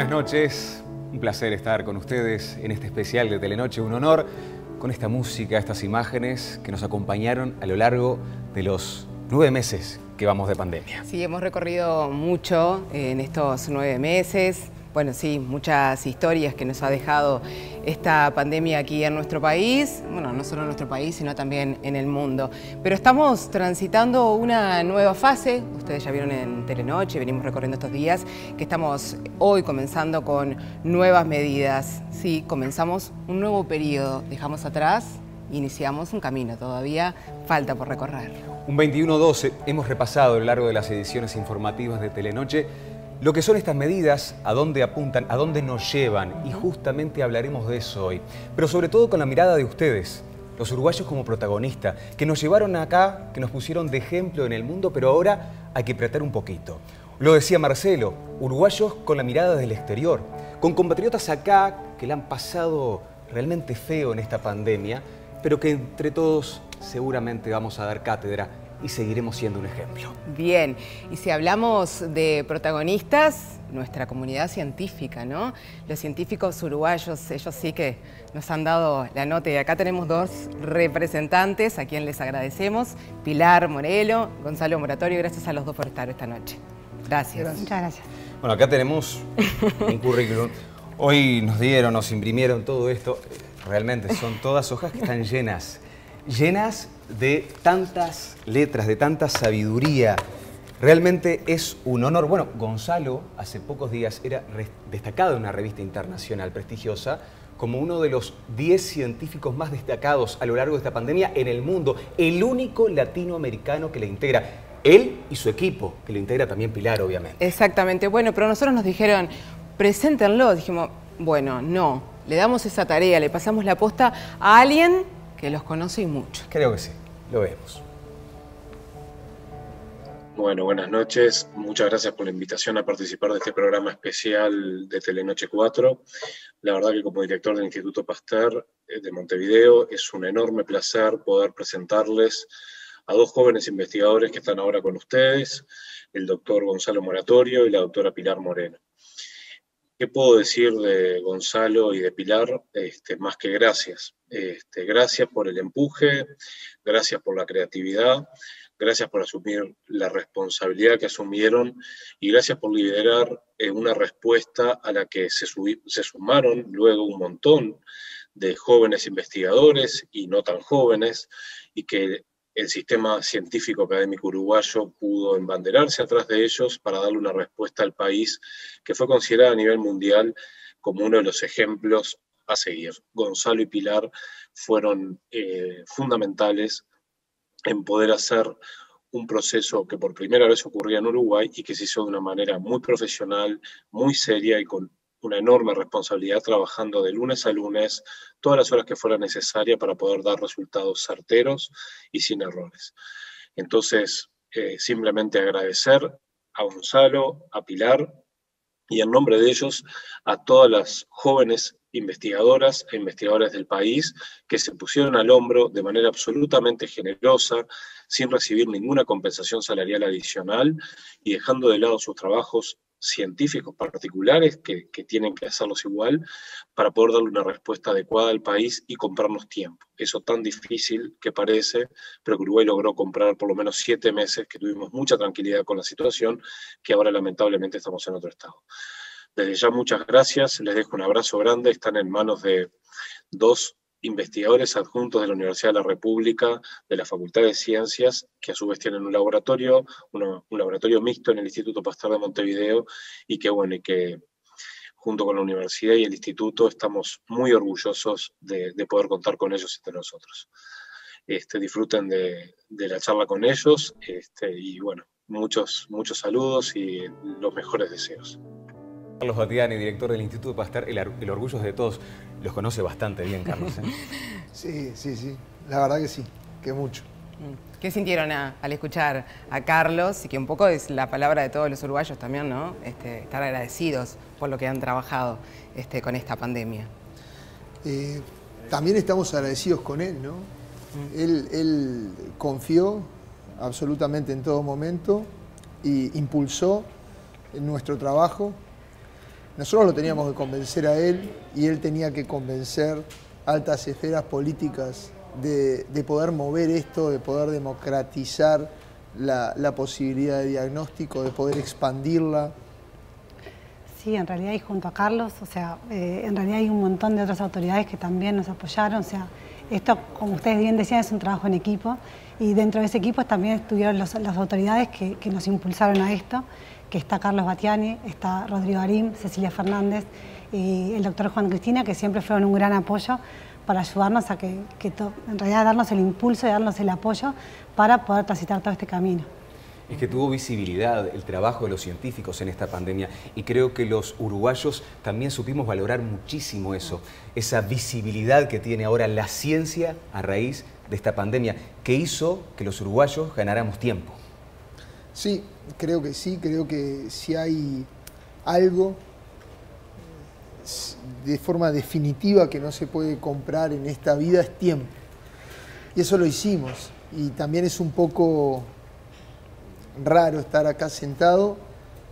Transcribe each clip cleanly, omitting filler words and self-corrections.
buenas noches. Un placer estar con ustedes en este especial de Telenoche. Un honor con esta música, estas imágenes que nos acompañaron a lo largo de los 9 meses que vamos de pandemia. Sí, hemos recorrido mucho en estos 9 meses. Bueno, sí, muchas historias que nos ha dejado esta pandemia aquí en nuestro país. Bueno, no solo en nuestro país, sino también en el mundo. Pero estamos transitando una nueva fase. Ustedes ya vieron en Telenoche, venimos recorriendo estos días, que estamos hoy comenzando con nuevas medidas. Sí, comenzamos un nuevo periodo. Dejamos atrás, iniciamos un camino. Todavía falta por recorrer. Un 21-12 hemos repasado a lo largo de las ediciones informativas de Telenoche lo que son estas medidas, a dónde apuntan, a dónde nos llevan, y justamente hablaremos de eso hoy. Pero sobre todo con la mirada de ustedes, los uruguayos como protagonistas, que nos llevaron acá, que nos pusieron de ejemplo en el mundo, pero ahora hay que apretar un poquito. Lo decía Marcelo, uruguayos con la mirada del exterior, con compatriotas acá que la han pasado realmente feo en esta pandemia, pero que entre todos seguramente vamos a dar cátedra y seguiremos siendo un ejemplo. Bien, y si hablamos de protagonistas, nuestra comunidad científica, ¿no? Los científicos uruguayos, ellos sí que nos han dado la nota, y acá tenemos dos representantes a quien les agradecemos, Pilar Morelo, Gonzalo Moratorio. Gracias a los dos por estar esta noche. Gracias. Muchas gracias. Bueno, acá tenemos un currículum. Hoy nos imprimieron todo esto. Realmente son todas hojas que están llenas de tantas letras, de tanta sabiduría. Realmente es un honor. Bueno, Gonzalo hace pocos días era destacado en una revista internacional prestigiosa como uno de los 10 científicos más destacados a lo largo de esta pandemia en el mundo. El único latinoamericano que le integra. Él y su equipo, que lo integra también Pilar, obviamente. Exactamente. Bueno, pero nosotros nos dijeron, preséntenlo. Dijimos, bueno, no. Le damos esa tarea, le pasamos la posta a alguien que los conoce y mucho. Creo que sí, lo vemos. Bueno, buenas noches. Muchas gracias por la invitación a participar de este programa especial de Telenoche 4. La verdad que como director del Instituto Pasteur de Montevideo es un enorme placer poder presentarles a dos jóvenes investigadores que están ahora con ustedes, el doctor Gonzalo Moratorio y la doctora Pilar Moreno. ¿Qué puedo decir de Gonzalo y de Pilar? Más que gracias. Gracias por el empuje, gracias por la creatividad, gracias por asumir la responsabilidad que asumieron y gracias por liderar una respuesta a la que se sumaron luego un montón de jóvenes investigadores y no tan jóvenes, y que el sistema científico académico uruguayo pudo embanderarse atrás de ellos para darle una respuesta al país que fue considerada a nivel mundial como uno de los ejemplos a seguir. Gonzalo y Pilar fueron fundamentales en poder hacer un proceso que por primera vez ocurría en Uruguay y que se hizo de una manera muy profesional, muy seria y con una enorme responsabilidad, trabajando de lunes a lunes, todas las horas que fueran necesarias para poder dar resultados certeros y sin errores. Entonces, simplemente agradecer a Gonzalo, a Pilar, y en nombre de ellos, a todas las jóvenes investigadoras e investigadores del país que se pusieron al hombro de manera absolutamente generosa, sin recibir ninguna compensación salarial adicional y dejando de lado sus trabajos científicos particulares que tienen que hacerlos igual para poder darle una respuesta adecuada al país y comprarnos tiempo. Eso tan difícil que parece, pero que Uruguay logró comprar por lo menos 7 meses, que tuvimos mucha tranquilidad con la situación, que ahora lamentablemente estamos en otro estado. Desde ya muchas gracias, les dejo un abrazo grande, están en manos de dos investigadores adjuntos de la Universidad de la República, de la Facultad de Ciencias, que a su vez tienen un laboratorio mixto en el Instituto Pasteur de Montevideo, y que bueno, y que junto con la universidad y el instituto estamos muy orgullosos de poder contar con ellos entre nosotros. Disfruten de la charla con ellos, y bueno, muchos saludos y los mejores deseos. Carlos Batiani, director del Instituto Pasteur, el orgullo es de todos. Los conoce bastante bien, Carlos, ¿eh? Sí. La verdad que sí, que mucho. ¿Qué sintieron al escuchar a Carlos? Y que un poco es la palabra de todos los uruguayos también, ¿no? Estar agradecidos por lo que han trabajado con esta pandemia. También estamos agradecidos con él, ¿no? Él confió absolutamente en todo momento y impulsó nuestro trabajo. Nosotros lo teníamos que convencer a él y él tenía que convencer altas esferas políticas de poder mover esto, de poder democratizar la posibilidad de diagnóstico, de poder expandirla. Sí, en realidad y junto a Carlos, o sea, en realidad hay un montón de otras autoridades que también nos apoyaron, o sea, esto, como ustedes bien decían, es un trabajo en equipo y dentro de ese equipo también estuvieron las autoridades que nos impulsaron a esto, que está Carlos Batiani, está Rodrigo Arim, Cecilia Fernández y el doctor Juan Cristina, que siempre fueron un gran apoyo para ayudarnos a en realidad darnos el impulso y darnos el apoyo para poder transitar todo este camino. Es que tuvo visibilidad el trabajo de los científicos en esta pandemia y creo que los uruguayos también supimos valorar muchísimo eso, esa visibilidad que tiene ahora la ciencia a raíz de esta pandemia, que hizo que los uruguayos ganáramos tiempo. Sí, creo que si hay algo de forma definitiva que no se puede comprar en esta vida es tiempo. Y eso lo hicimos. Y también es un poco raro estar acá sentado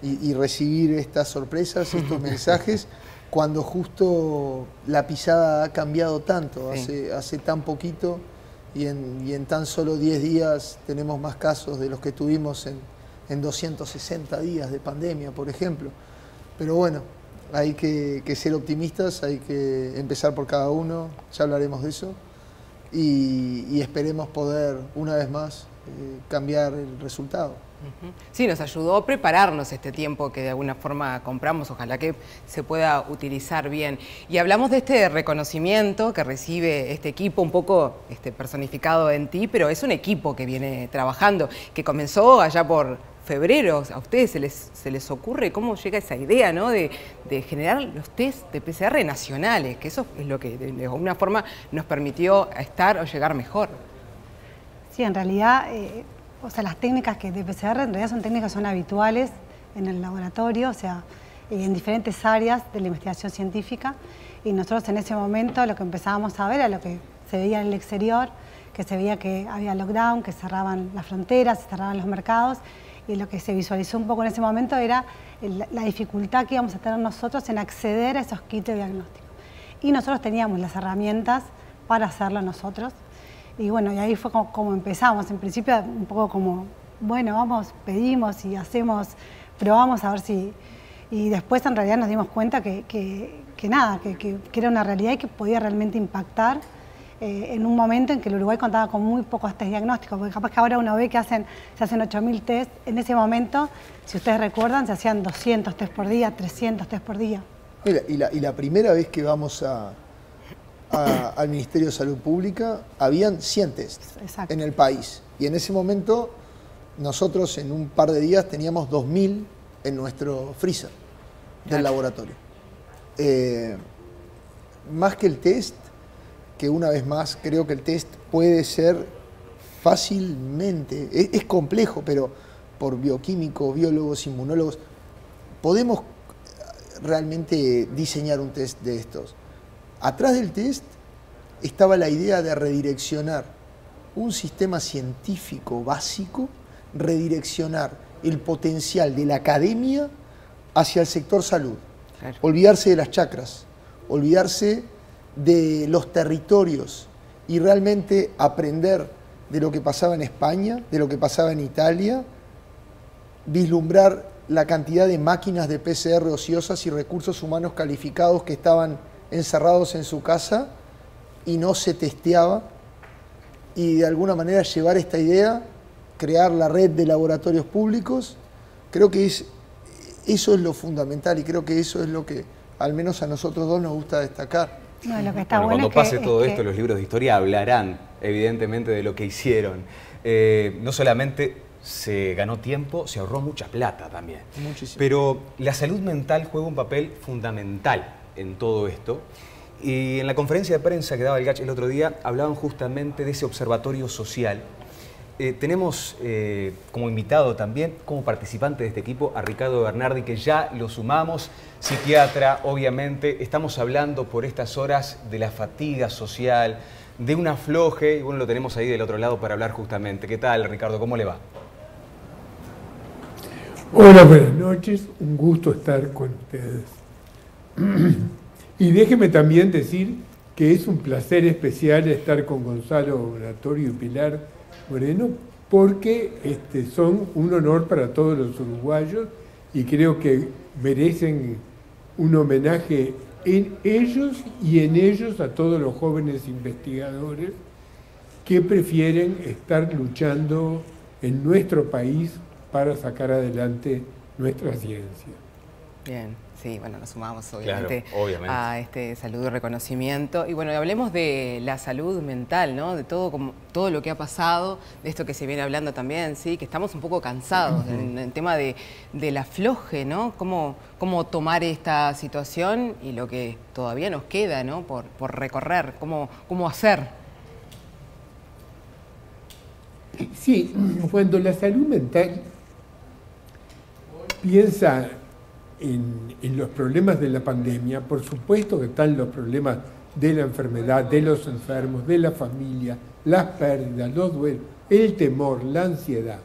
y recibir estas sorpresas, estos mensajes, cuando justo la pisada ha cambiado tanto, hace tan poquito y en tan solo 10 días tenemos más casos de los que tuvimos en 260 días de pandemia, por ejemplo. Pero bueno, hay que ser optimistas, hay que empezar por cada uno, ya hablaremos de eso, y esperemos poder, una vez más, cambiar el resultado. Sí, nos ayudó a prepararnos este tiempo que de alguna forma compramos, ojalá que se pueda utilizar bien. Y hablamos de este reconocimiento que recibe este equipo, un poco personificado en ti, pero es un equipo que viene trabajando, que comenzó allá por febrero. ¿A ustedes se les ocurre cómo llega esa idea, ¿no? de generar los test de PCR nacionales? Que eso es lo que de alguna forma nos permitió estar o llegar mejor. Sí, en realidad, o sea, las técnicas de PCR en realidad son técnicas que son habituales en el laboratorio, o sea, en diferentes áreas de la investigación científica. Y nosotros en ese momento lo que empezábamos a ver era lo que se veía en el exterior, que se veía que había lockdown, que cerraban las fronteras, se cerraban los mercados. Y lo que se visualizó un poco en ese momento era la dificultad que íbamos a tener nosotros en acceder a esos kits de diagnóstico. Y nosotros teníamos las herramientas para hacerlo nosotros. Y bueno, y ahí fue como empezamos. En principio un poco como, bueno, vamos, pedimos y hacemos, probamos a ver si... Y después en realidad nos dimos cuenta que era una realidad y que podía realmente impactar en un momento en que el Uruguay contaba con muy pocos test diagnósticos, porque capaz que ahora uno ve que se hacen 8.000 test. En ese momento, si ustedes recuerdan, se hacían 200 test por día, 300 test por día. Y la primera vez que vamos al Ministerio de Salud Pública, habían 100 tests en el país. Y en ese momento, nosotros en un par de días teníamos 2.000 en nuestro freezer del laboratorio. Más que el test, que una vez más creo que el test puede ser fácilmente, es complejo, pero por bioquímicos, biólogos, inmunólogos, podemos realmente diseñar un test de estos. Atrás del test estaba la idea de redireccionar un sistema científico básico, redireccionar el potencial de la academia hacia el sector salud. Claro. Olvidarse de las chacras, olvidarse de los territorios y realmente aprender de lo que pasaba en España, de lo que pasaba en Italia, vislumbrar la cantidad de máquinas de PCR ociosas y recursos humanos calificados que estaban encerrados en su casa y no se testeaba, y de alguna manera llevar esta idea, crear la red de laboratorios públicos. Creo que eso es lo fundamental y creo que eso es lo que al menos a nosotros dos nos gusta destacar. No, lo que está bueno cuando es pase todo esto, los libros de historia hablarán evidentemente de lo que hicieron. No solamente se ganó tiempo, se ahorró mucha plata también. Muchísimo. Pero la salud mental juega un papel fundamental en todo esto. Y en la conferencia de prensa que daba el GACH el otro día, hablaban justamente de ese observatorio social. Tenemos como invitado también, como participante de este equipo, a Ricardo Bernardi, que ya lo sumamos, psiquiatra, obviamente. Estamos hablando por estas horas de la fatiga social, de un afloje, y bueno, lo tenemos ahí del otro lado para hablar justamente. ¿Qué tal, Ricardo? ¿Cómo le va? Hola, buenas noches. Un gusto estar con ustedes. Y déjeme también decir que es un placer especial estar con Gonzalo Oratorio y Pilar Moreno, porque son un honor para todos los uruguayos y creo que merecen un homenaje en ellos y en ellos a todos los jóvenes investigadores que prefieren estar luchando en nuestro país para sacar adelante nuestra ciencia. Bien, sí, bueno, nos sumamos obviamente, claro, obviamente a este saludo y reconocimiento. Y bueno, hablemos de la salud mental, ¿no? De todo lo que ha pasado, de esto que se viene hablando también, ¿sí? Que estamos un poco cansados en el tema del afloje, ¿no? Cómo tomar esta situación y lo que todavía nos queda, ¿no? Por recorrer, cómo hacer. Sí, cuando la salud mental piensa en los problemas de la pandemia, por supuesto que están los problemas de la enfermedad, de los enfermos, de la familia, las pérdidas, los duelos, el temor, la ansiedad.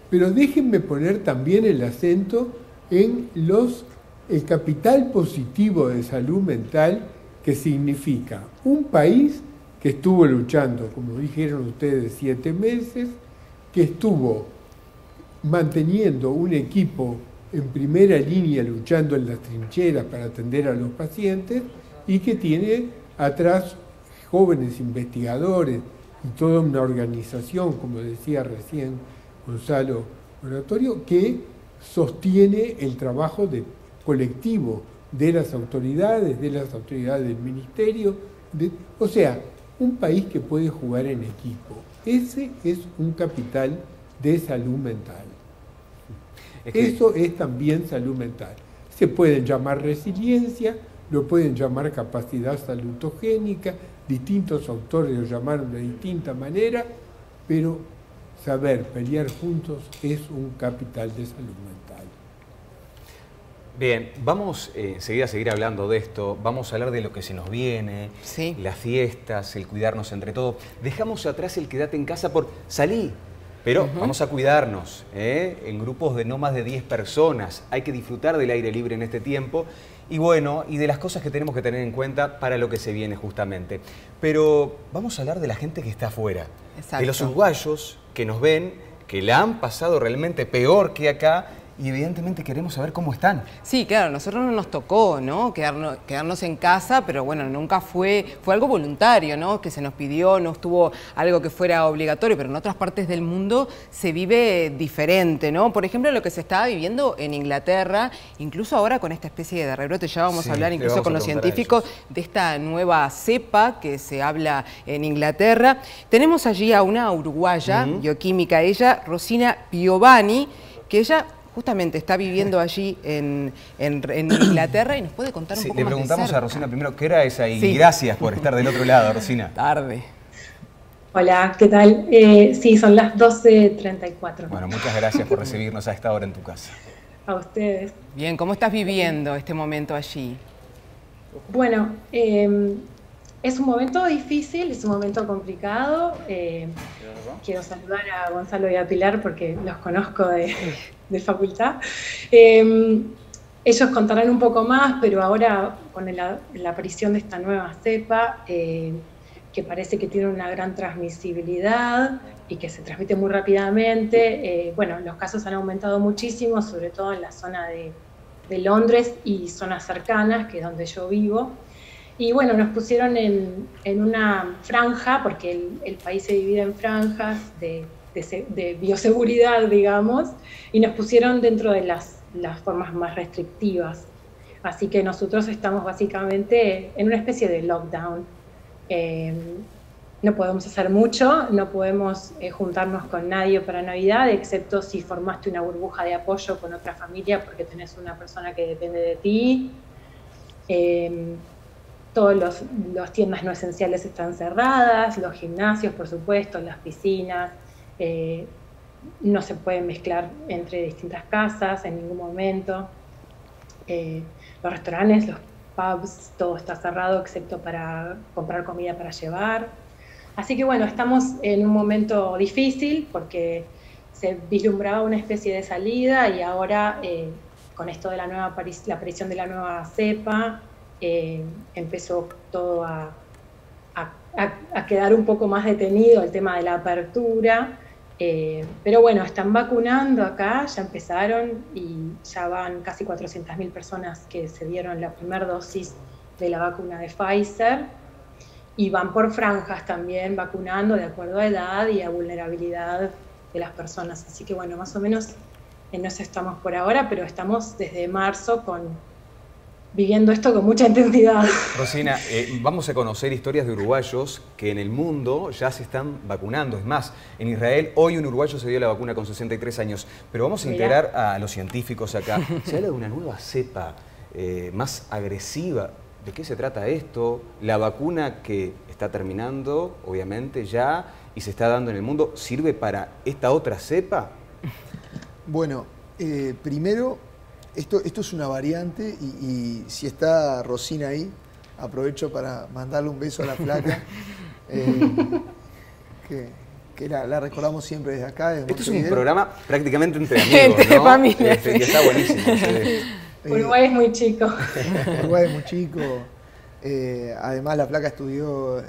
Pero déjenme poner también el acento en el capital positivo de salud mental, que significa un país que estuvo luchando, como dijeron ustedes, 7 meses, que estuvo manteniendo un equipo en primera línea luchando en las trincheras para atender a los pacientes y que tiene atrás jóvenes investigadores y toda una organización, como decía recién Gonzalo Oratorio, que sostiene el trabajo colectivo de las autoridades del ministerio, o sea, un país que puede jugar en equipo. Ese es un capital de salud mental. Eso es también salud mental. Se pueden llamar resiliencia, lo pueden llamar capacidad salutogénica, distintos autores lo llamaron de distinta manera, pero saber pelear juntos es un capital de salud mental. Bien, vamos enseguida a seguir hablando de esto, vamos a hablar de lo que se nos viene, sí, las fiestas, el cuidarnos entre todos. Dejamos atrás el quédate en casa por salir. Pero vamos a cuidarnos, en grupos de no más de 10 personas. Hay que disfrutar del aire libre en este tiempo y bueno, y de las cosas que tenemos que tener en cuenta para lo que se viene justamente. Pero vamos a hablar de la gente que está afuera, de los uruguayos que nos ven, que la han pasado realmente peor que acá y evidentemente queremos saber cómo están. Sí, claro, nosotros no nos tocó, ¿no? Quedarnos en casa, pero bueno, nunca fue algo voluntario, ¿no? Que se nos pidió, no estuvo algo que fuera obligatorio, pero en otras partes del mundo se vive diferente, ¿no? Por ejemplo, lo que se estaba viviendo en Inglaterra, incluso ahora con esta especie de rebrote, ya vamos a hablar incluso con los científicos de esta nueva cepa que se habla en Inglaterra. Tenemos allí a una uruguaya, bioquímica ella, Rosina Piovani, que ella justamente está viviendo allí en Inglaterra y nos puede contar un poco más de cerca. Le preguntamos a Rosina primero qué era esa y gracias por estar del otro lado, Rosina. Tarde. Hola, ¿qué tal? Sí, son las 12:34. Bueno, muchas gracias por recibirnos a esta hora en tu casa. A ustedes. Bien, ¿cómo estás viviendo este momento allí? Bueno, es un momento difícil, es un momento complicado. Quiero saludar a Gonzalo y a Pilar porque los conozco de facultad. Ellos contarán un poco más, pero ahora con la aparición de esta nueva cepa, que parece que tiene una gran transmisibilidad y que se transmite muy rápidamente, bueno, los casos han aumentado muchísimo, sobre todo en la zona de Londres y zonas cercanas, que es donde yo vivo. Y bueno, nos pusieron en una franja, porque el país se divide en franjas de bioseguridad, digamos, y nos pusieron dentro de las formas más restrictivas. Así que nosotros estamos básicamente en una especie de lockdown. No podemos hacer mucho, no podemos juntarnos con nadie para Navidad, excepto si formaste una burbuja de apoyo con otra familia porque tenés una persona que depende de ti. Todas las tiendas no esenciales están cerradas, los gimnasios, por supuesto, las piscinas. No se pueden mezclar entre distintas casas en ningún momento. Los restaurantes, los pubs, todo está cerrado excepto para comprar comida para llevar. Así que bueno, estamos en un momento difícil porque se vislumbraba una especie de salida y ahora con esto de la aparición de la nueva cepa, empezó todo a quedar un poco más detenido el tema de la apertura. Pero bueno, están vacunando acá, ya empezaron y ya van casi 400.000 personas que se dieron la primera dosis de la vacuna de Pfizer, y van por franjas también vacunando de acuerdo a edad y a vulnerabilidad de las personas. Así que bueno, más o menos en eso estamos por ahora, pero estamos desde marzo viviendo esto con mucha intensidad. Rosina, vamos a conocer historias de uruguayos que en el mundo ya se están vacunando. Es más, en Israel hoy un uruguayo se dio la vacuna con 63 años. Pero vamos a integrar a los científicos acá. Se habla de una nueva cepa más agresiva. ¿De qué se trata esto? La vacuna que está terminando, obviamente, ya y se está dando en el mundo, ¿sirve para esta otra cepa? Bueno, primero, esto es una variante y si está Rosina ahí, aprovecho para mandarle un beso a la flaca, que la recordamos siempre desde acá. Desde Esto es un Montevideo. programa prácticamente entre amigos, Entre ¿no? familia. Y está buenísimo. Uruguay es muy chico. Uruguay es muy chico. Además, la flaca estudió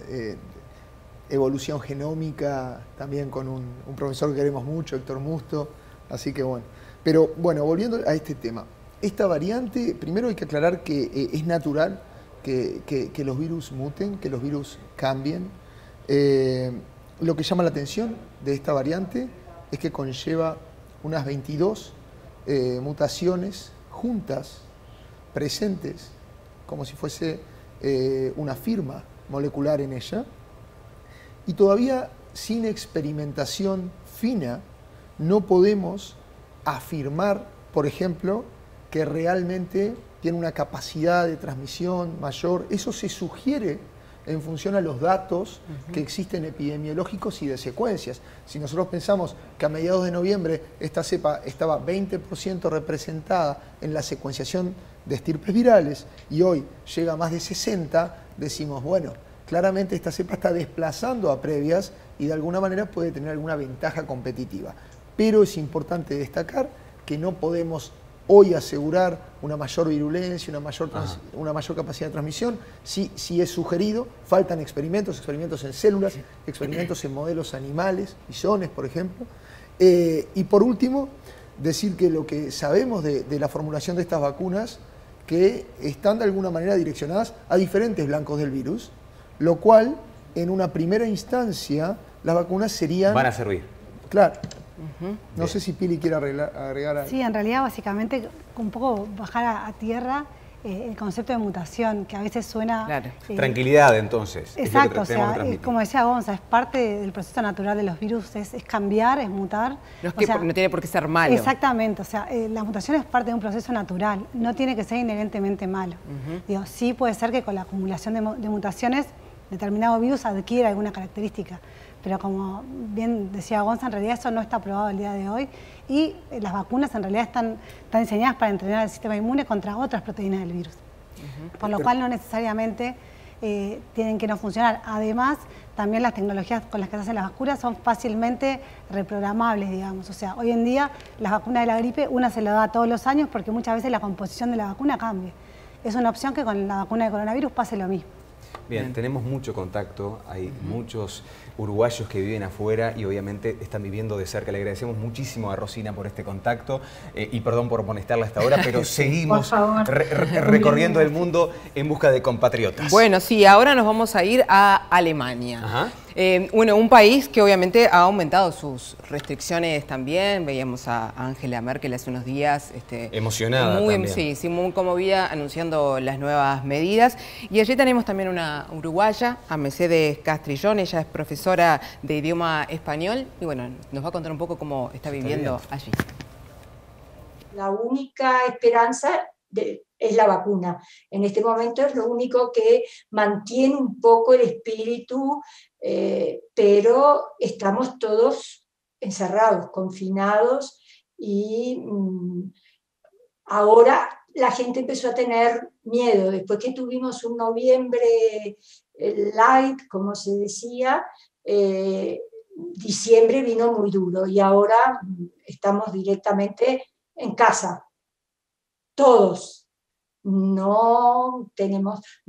evolución genómica también con un profesor que queremos mucho, Héctor Musto. Así que bueno. Pero bueno, volviendo a este tema. Esta variante, primero hay que aclarar que es natural que los virus muten, que los virus cambien. Lo que llama la atención de esta variante es que conlleva unas 22 mutaciones juntas, presentes, como si fuese una firma molecular en ella, y todavía sin experimentación fina no podemos afirmar, por ejemplo, que realmente tiene una capacidad de transmisión mayor. Eso se sugiere en función a los datos que existen epidemiológicos y de secuencias. Si nosotros pensamos que a mediados de noviembre esta cepa estaba 20% representada en la secuenciación de estirpes virales y hoy llega a más de 60%, decimos, bueno, claramente esta cepa está desplazando a previas y de alguna manera puede tener alguna ventaja competitiva. Pero es importante destacar que no podemos hoy asegurar una mayor virulencia, una mayor capacidad de transmisión. Sí es sugerido, faltan experimentos en células, experimentos en modelos animales, bisones, por ejemplo. Y por último, decir que lo que sabemos de la formulación de estas vacunas, que están de alguna manera direccionadas a diferentes blancos del virus, lo cual, en una primera instancia, las vacunas serían... Van a servir. Claro. No sé si Pili quiere agregar algo. Sí, en realidad básicamente un poco bajar a tierra el concepto de mutación, que a veces suena... Claro. Tranquilidad, entonces. Exacto, o sea, como decía Gonza, es parte del proceso natural de los virus, es cambiar, es mutar. No, no tiene por qué ser malo. Exactamente, o sea, la mutación es parte de un proceso natural, no tiene que ser inherentemente malo. Digo, sí puede ser que con la acumulación de mutaciones determinado virus adquiera alguna característica. Pero como bien decía Gonza, en realidad eso no está probado el día de hoy y las vacunas en realidad están diseñadas para entrenar el sistema inmune contra otras proteínas del virus. Por lo cual no necesariamente tienen que no funcionar. Además, también las tecnologías con las que se hacen las vacunas son fácilmente reprogramables, digamos. O sea, hoy en día las vacunas de la gripe una se la da todos los años porque muchas veces la composición de la vacuna cambia. Es una opción que con la vacuna de coronavirus pase lo mismo. Bien, tenemos mucho contacto, hay muchos uruguayos que viven afuera y obviamente están viviendo de cerca. Le agradecemos muchísimo a Rosina por este contacto y perdón por molestarla hasta ahora, pero seguimos recorriendo el mundo en busca de compatriotas. Bueno, sí, ahora nos vamos a ir a Alemania. Ajá. Bueno, un país que obviamente ha aumentado sus restricciones también. Veíamos a Angela Merkel hace unos días. Emocionada también. Sí, muy conmovida, anunciando las nuevas medidas. Y allí tenemos también una uruguaya, a Mercedes Castrillón. Ella es profesora de idioma español. Y bueno, nos va a contar un poco cómo está viviendo allí. La única esperanza es la vacuna. En este momento es lo único que mantiene un poco el espíritu, pero estamos todos encerrados, confinados, y ahora la gente empezó a tener miedo. Después que tuvimos un noviembre light, como se decía, diciembre vino muy duro y ahora estamos directamente en casa, todos. no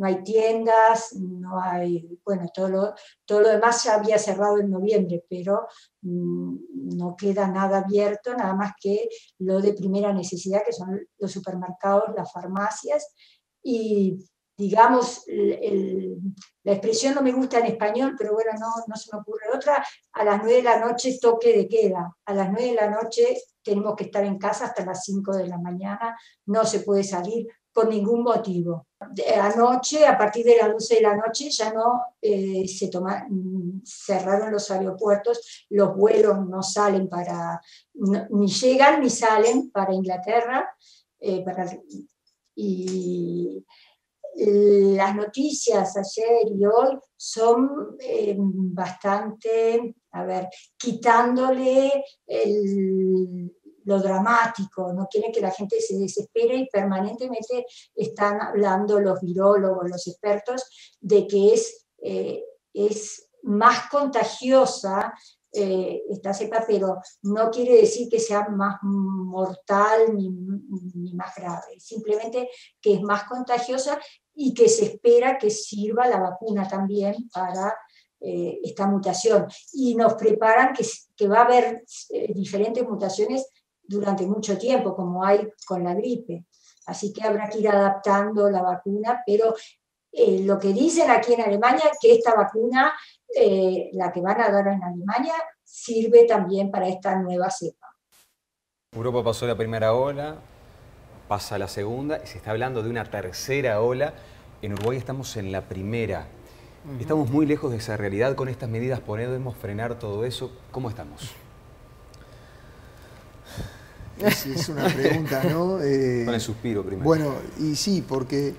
hay tiendas, no hay, bueno, todo lo demás ya había cerrado en noviembre, pero no queda nada abierto, nada más que lo de primera necesidad, que son los supermercados, las farmacias, y digamos, la expresión no me gusta en español, pero bueno, no se me ocurre otra, a las 9 de la noche toque de queda, a las 9 de la noche tenemos que estar en casa hasta las 5 de la mañana, no se puede salir por ningún motivo. Anoche, a partir de las 12 de la noche, ya no cerraron los aeropuertos, los vuelos no salen ni llegan ni salen para Inglaterra, y las noticias ayer y hoy son bastante, quitándole lo dramático, no quieren que la gente se desespere y permanentemente están hablando los virólogos, los expertos, de que es más contagiosa esta cepa, pero no quiere decir que sea más mortal ni más grave, simplemente que es más contagiosa y que se espera que sirva la vacuna también para esta mutación. Y nos preparan que va a haber diferentes mutaciones durante mucho tiempo, como hay con la gripe. Así que habrá que ir adaptando la vacuna, pero lo que dicen aquí en Alemania, que esta vacuna, la que van a dar en Alemania, sirve también para esta nueva cepa. Europa pasó la primera ola, pasa la segunda, y se está hablando de una tercera ola. En Uruguay estamos en la primera. Estamos muy lejos de esa realidad. Con estas medidas podemos frenar todo eso. ¿Cómo estamos? Es una pregunta, ¿no? Con el suspiro primero. Bueno, y sí, porque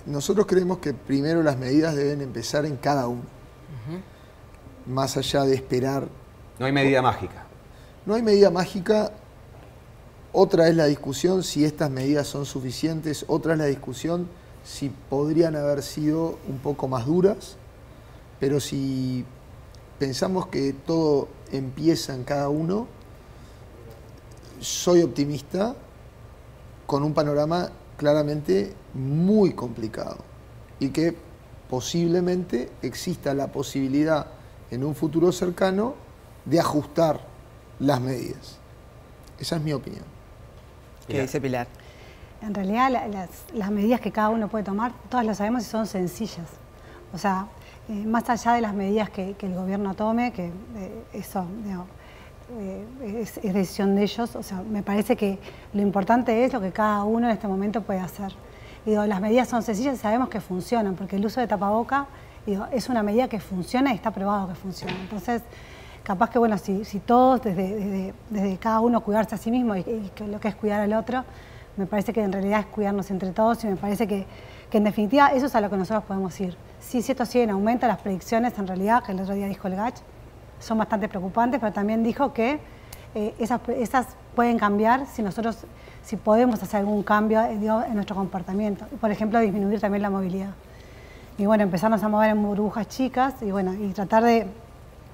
nosotros creemos que primero las medidas deben empezar en cada uno. Más allá de esperar. No hay medida mágica. No hay medida mágica. Otra es la discusión si estas medidas son suficientes. Otra es la discusión si podrían haber sido un poco más duras. Pero si pensamos que todo empieza en cada uno, soy optimista con un panorama claramente muy complicado y que posiblemente exista la posibilidad en un futuro cercano de ajustar las medidas. Esa es mi opinión. ¿Qué dice Pilar? En realidad las medidas que cada uno puede tomar, todas las sabemos y son sencillas. O sea, más allá de las medidas que el gobierno tome, que eso es decisión de ellos, o sea, me parece que lo importante es lo que cada uno en este momento puede hacer. Digo, las medidas son sencillas y sabemos que funcionan, porque el uso de tapaboca es una medida que funciona y está probado que funciona. Entonces, capaz que bueno, si todos desde cada uno cuidarse a sí mismo y que lo que es cuidar al otro, me parece que en realidad es cuidarnos entre todos y me parece que en definitiva eso es a lo que nosotros podemos ir. Si esto sigue en aumento, las predicciones en realidad, que el otro día dijo el GACH, son bastante preocupantes, pero también dijo que esas pueden cambiar si podemos hacer algún cambio en nuestro comportamiento. Por ejemplo, disminuir también la movilidad. Y bueno, empezarnos a mover en burbujas chicas y bueno, y tratar de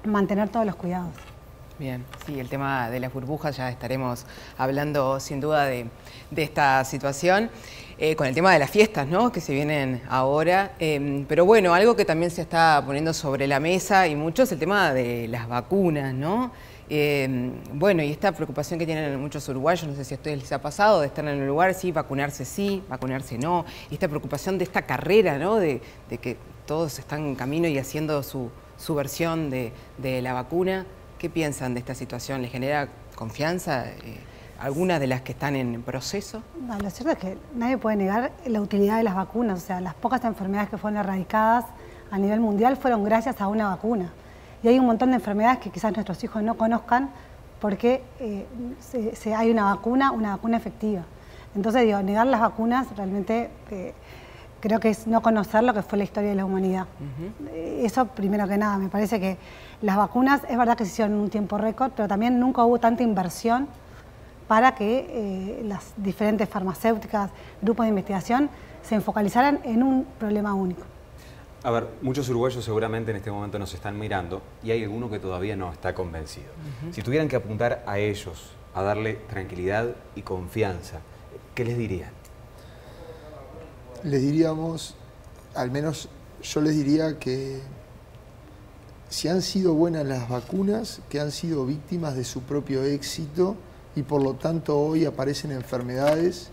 mantener todos los cuidados. Bien, sí, el tema de las burbujas ya estaremos hablando sin duda de esta situación. Con el tema de las fiestas, ¿no?, que se vienen ahora. Pero bueno, algo que también se está poniendo sobre la mesa y mucho es el tema de las vacunas, ¿no? Bueno, y esta preocupación que tienen muchos uruguayos, no sé si a ustedes les ha pasado, de estar en un lugar, sí, vacunarse no, y esta preocupación de esta carrera, ¿no?, de que todos están en camino y haciendo su versión de la vacuna. ¿Qué piensan de esta situación? ¿Les genera confianza algunas de las que están en proceso? No, lo cierto es que nadie puede negar la utilidad de las vacunas. O sea, las pocas enfermedades que fueron erradicadas a nivel mundial fueron gracias a una vacuna. Y hay un montón de enfermedades que quizás nuestros hijos no conozcan porque hay una vacuna efectiva. Entonces, digo, negar las vacunas realmente creo que es no conocer lo que fue la historia de la humanidad. Eso primero que nada. Me parece que las vacunas, es verdad que se hicieron en un tiempo récord, pero también nunca hubo tanta inversión para que las diferentes farmacéuticas, grupos de investigación, se focalizaran en un problema único. A ver, muchos uruguayos seguramente en este momento nos están mirando y hay alguno que todavía no está convencido. Si tuvieran que apuntar a ellos, a darle tranquilidad y confianza, ¿qué les dirían? Les diríamos, al menos yo les diría que si han sido buenas las vacunas, que han sido víctimas de su propio éxito y por lo tanto hoy aparecen enfermedades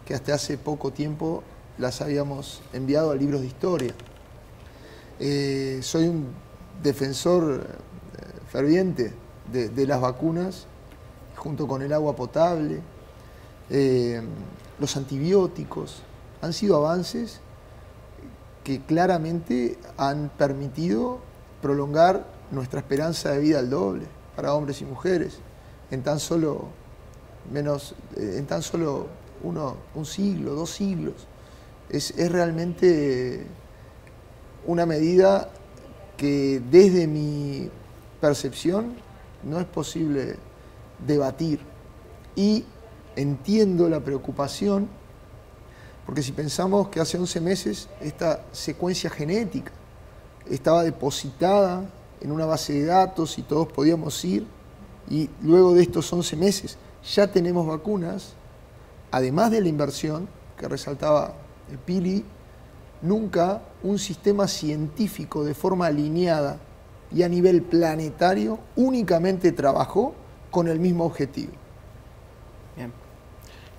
que hasta hace poco tiempo las habíamos enviado a libros de historia. Soy un defensor ferviente de las vacunas, junto con el agua potable, los antibióticos. Han sido avances que claramente han permitido prolongar nuestra esperanza de vida al doble para hombres y mujeres en tan solo un siglo, 2 siglos. Es realmente una medida que desde mi percepción no es posible debatir. Y entiendo la preocupación, porque si pensamos que hace 11 meses esta secuencia genética estaba depositada en una base de datos y todos podíamos ir, y luego de estos 11 meses ya tenemos vacunas, además de la inversión que resaltaba el Pili, nunca un sistema científico de forma alineada y a nivel planetario únicamente trabajó con el mismo objetivo. Bien.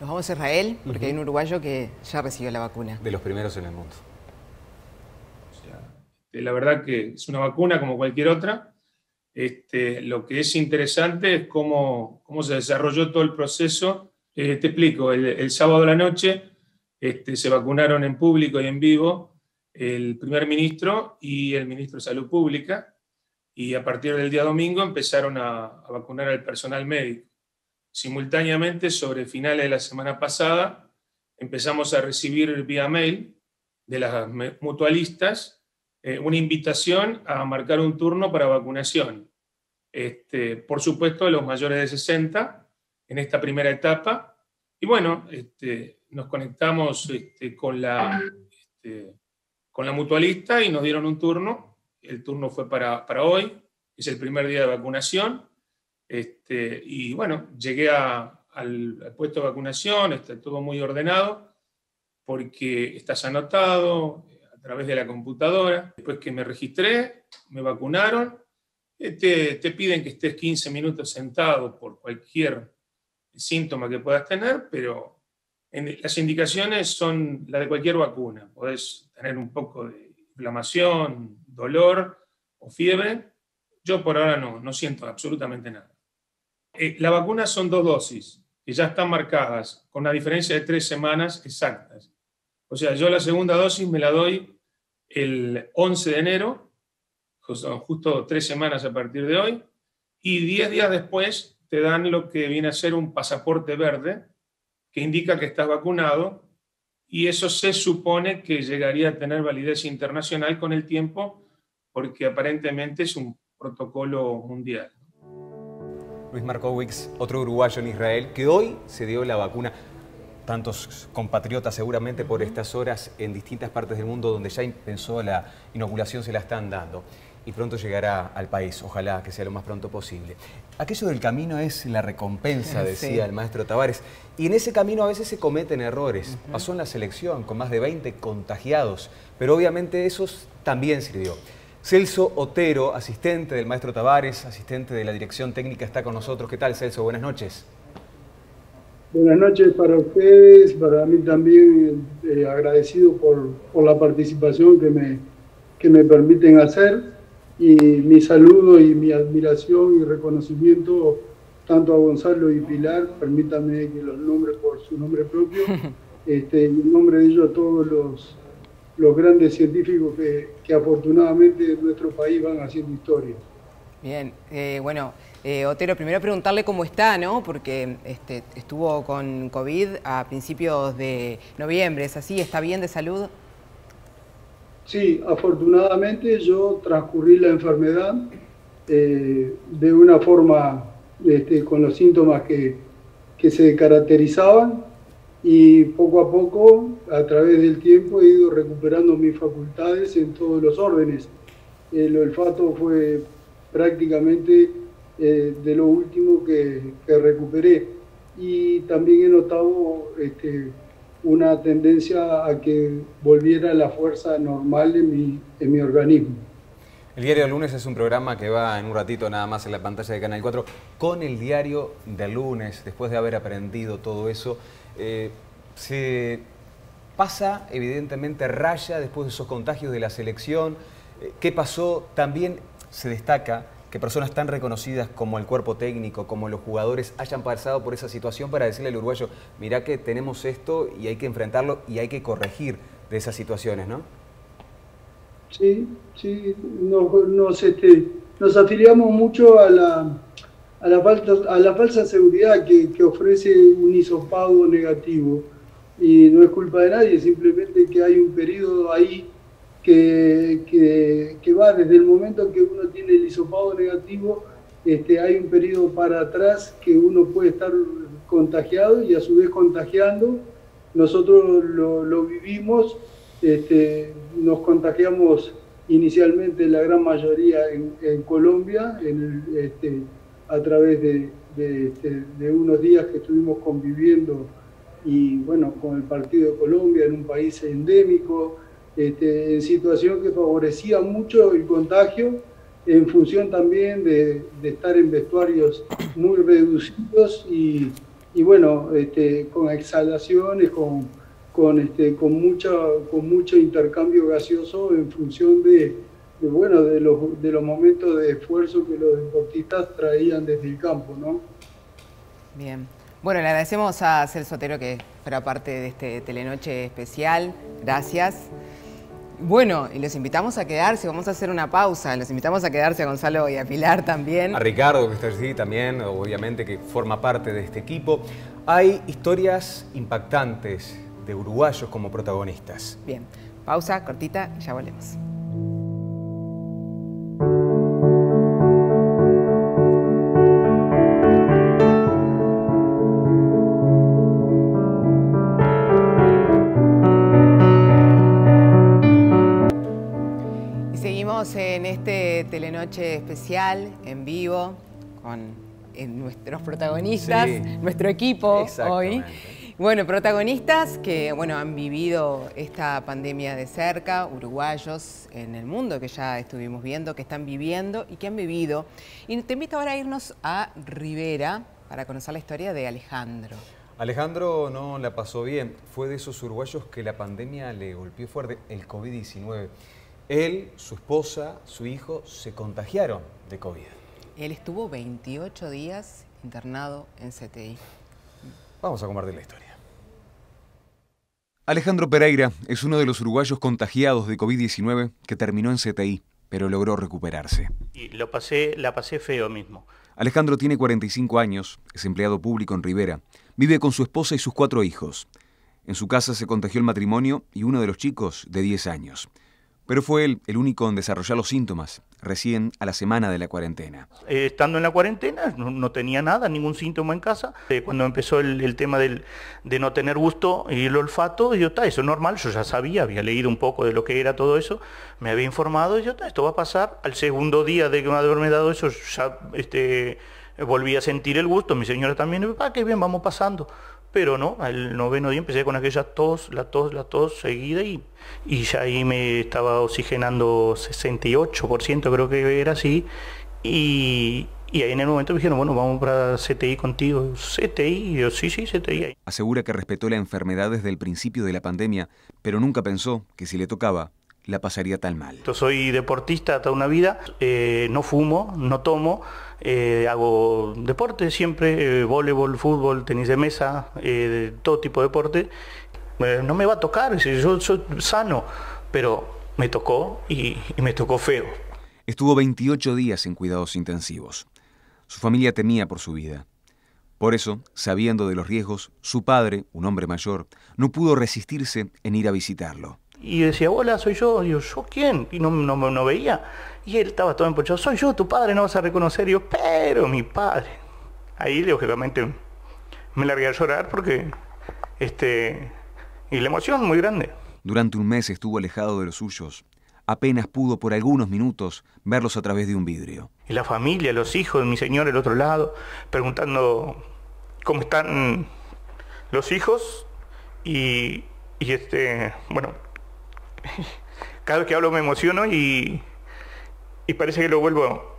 Nos vamos a Israel, porque hay un uruguayo que ya recibió la vacuna. De los primeros en el mundo. O sea, la verdad que es una vacuna como cualquier otra. Lo que es interesante es cómo se desarrolló todo el proceso. Te explico, el sábado a la noche se vacunaron en público y en vivo el primer ministro y el ministro de Salud Pública, y a partir del día domingo empezaron a vacunar al personal médico. Simultáneamente, sobre finales de la semana pasada, empezamos a recibir vía mail de las mutualistas una invitación a marcar un turno para vacunación. Por supuesto, los mayores de 60 en esta primera etapa. Y bueno, nos conectamos con la mutualista y nos dieron un turno. El turno fue para hoy, es el primer día de vacunación. Y bueno, llegué al puesto de vacunación, está todo muy ordenado, porque estás anotado a través de la computadora. Después que me registré, me vacunaron. Te piden que estés 15 minutos sentado por cualquier síntoma que puedas tener, pero las indicaciones son las de cualquier vacuna. Podés tener un poco de inflamación, dolor o fiebre. Yo por ahora no siento absolutamente nada. La vacuna son 2 dosis, que ya están marcadas, con una diferencia de 3 semanas exactas. O sea, yo la segunda dosis me la doy el 11 de enero, justo 3 semanas a partir de hoy, y 10 días después te dan lo que viene a ser un pasaporte verde, que indica que estás vacunado, y eso se supone que llegaría a tener validez internacional con el tiempo, porque aparentemente es un protocolo mundial. Luis Markowicz, otro uruguayo en Israel, que hoy se dio la vacuna. Tantos compatriotas seguramente por estas horas en distintas partes del mundo donde ya empezó la inoculación se la están dando. Y pronto llegará al país, ojalá que sea lo más pronto posible. Aquello del camino es la recompensa, decía el maestro Tavares. Y en ese camino a veces se cometen errores. Pasó en la selección con más de 20 contagiados, pero obviamente eso también sirvió. Celso Otero, asistente del maestro Tavares, asistente de la dirección técnica, está con nosotros. ¿Qué tal, Celso? Buenas noches. Buenas noches para ustedes, para mí también agradecido por la participación que me permiten hacer, y mi saludo y mi admiración y reconocimiento tanto a Gonzalo y Pilar, permítanme que los nombre por su nombre propio, y en nombre de ellos a todos los grandes científicos que afortunadamente en nuestro país van haciendo historia. Bien, bueno, Otero, primero preguntarle cómo está, ¿no? Porque estuvo con COVID a principios de noviembre, ¿es así? ¿Está bien de salud? Sí, afortunadamente yo transcurrí la enfermedad de una forma con los síntomas que se caracterizaban, y poco a poco, a través del tiempo, he ido recuperando mis facultades en todos los órdenes. El olfato fue prácticamente de lo último que recuperé, y también he notado una tendencia a que volviera la fuerza normal en mi organismo. El Diario del Lunes es un programa que va en un ratito nada más en la pantalla de Canal 4. Con el Diario del Lunes, después de haber aprendido todo eso, se pasa, evidentemente, raya después de esos contagios de la selección. ¿Qué pasó? También se destaca que personas tan reconocidas como el cuerpo técnico, como los jugadores, hayan pasado por esa situación para decirle al uruguayo, mirá que tenemos esto y hay que enfrentarlo y hay que corregir de esas situaciones, ¿no? Sí, sí, nos afiliamos mucho a la falsa seguridad que ofrece un hisopado negativo. Y no es culpa de nadie, simplemente que hay un periodo ahí que va desde el momento que uno tiene el hisopado negativo, hay un periodo para atrás que uno puede estar contagiado y a su vez contagiando. Nosotros lo vivimos, nos contagiamos inicialmente la gran mayoría en Colombia, a través de unos días que estuvimos conviviendo y bueno, con el partido de Colombia en un país endémico, en situación que favorecía mucho el contagio, en función también de estar en vestuarios muy reducidos y bueno, con exhalaciones, con mucho intercambio gaseoso en función de los momentos de esfuerzo que los deportistas traían desde el campo, ¿no? Bien. Bueno, le agradecemos a Celso Otero que fuera parte de este Telenoche especial. Gracias. Bueno, y los invitamos a quedarse, vamos a hacer una pausa. Los invitamos a quedarse a Gonzalo y a Pilar también. A Ricardo, que está allí también, obviamente, que forma parte de este equipo. Hay historias impactantes de uruguayos como protagonistas. Bien, pausa cortita y ya volvemos. En este Telenoche especial, en vivo, con nuestros protagonistas, sí, nuestro equipo hoy. Bueno, protagonistas que han vivido esta pandemia de cerca, uruguayos en el mundo que ya estuvimos viendo, que están viviendo y que han vivido. Y te invito ahora a irnos a Rivera para conocer la historia de Alejandro. Alejandro no la pasó bien, fue de esos uruguayos que la pandemia le golpeó fuerte, el COVID-19. Él, su esposa, su hijo se contagiaron de COVID. Él estuvo 28 días internado en CTI. Vamos a compartir la historia. Alejandro Pereira es uno de los uruguayos contagiados de COVID-19 que terminó en CTI, pero logró recuperarse. Y la pasé feo mismo. Alejandro tiene 45 años, es empleado público en Rivera, vive con su esposa y sus 4 hijos. En su casa se contagió el matrimonio y uno de los chicos de 10 años. Pero fue él el único en desarrollar los síntomas, recién a la semana de la cuarentena. Estando en la cuarentena, no tenía nada, ningún síntoma en casa. Cuando empezó el tema de no tener gusto y el olfato, yo, eso es normal, yo ya sabía, había leído un poco de lo que era todo eso, me había informado, y yo, esto va a pasar. Al segundo día de haberme dado eso, ya volví a sentir el gusto, mi señora también, qué bien, vamos pasando. Pero no, al 9º día empecé con aquella la tos seguida y ya ahí me estaba oxigenando 68%, creo que era así. Y ahí en el momento me dijeron, bueno, vamos para CTI contigo. ¿CTI? Y yo, sí, CTI. Asegura que respetó la enfermedad desde el principio de la pandemia, pero nunca pensó que si le tocaba, la pasaría tan mal. Yo soy deportista toda una vida, no fumo, no tomo. Hago deporte siempre, voleibol, fútbol, tenis de mesa, todo tipo de deporte. No me va a tocar, yo soy sano, pero me tocó y me tocó feo. Estuvo 28 días en cuidados intensivos. Su familia temía por su vida. Por eso, sabiendo de los riesgos, su padre, un hombre mayor, no pudo resistirse en ir a visitarlo. Y decía, hola, soy yo. Y yo, ¿yo quién? Y no veía. Y él estaba todo empochado, soy yo, tu padre, no vas a reconocer. Y yo, pero mi padre. Ahí, lógicamente, me largué a llorar porque, y la emoción muy grande. Durante un mes estuvo alejado de los suyos. Apenas pudo por algunos minutos verlos a través de un vidrio. Y la familia, los hijos, mi señor, el otro lado, preguntando cómo están los hijos. y bueno, cada vez que hablo me emociono y parece que lo vuelvo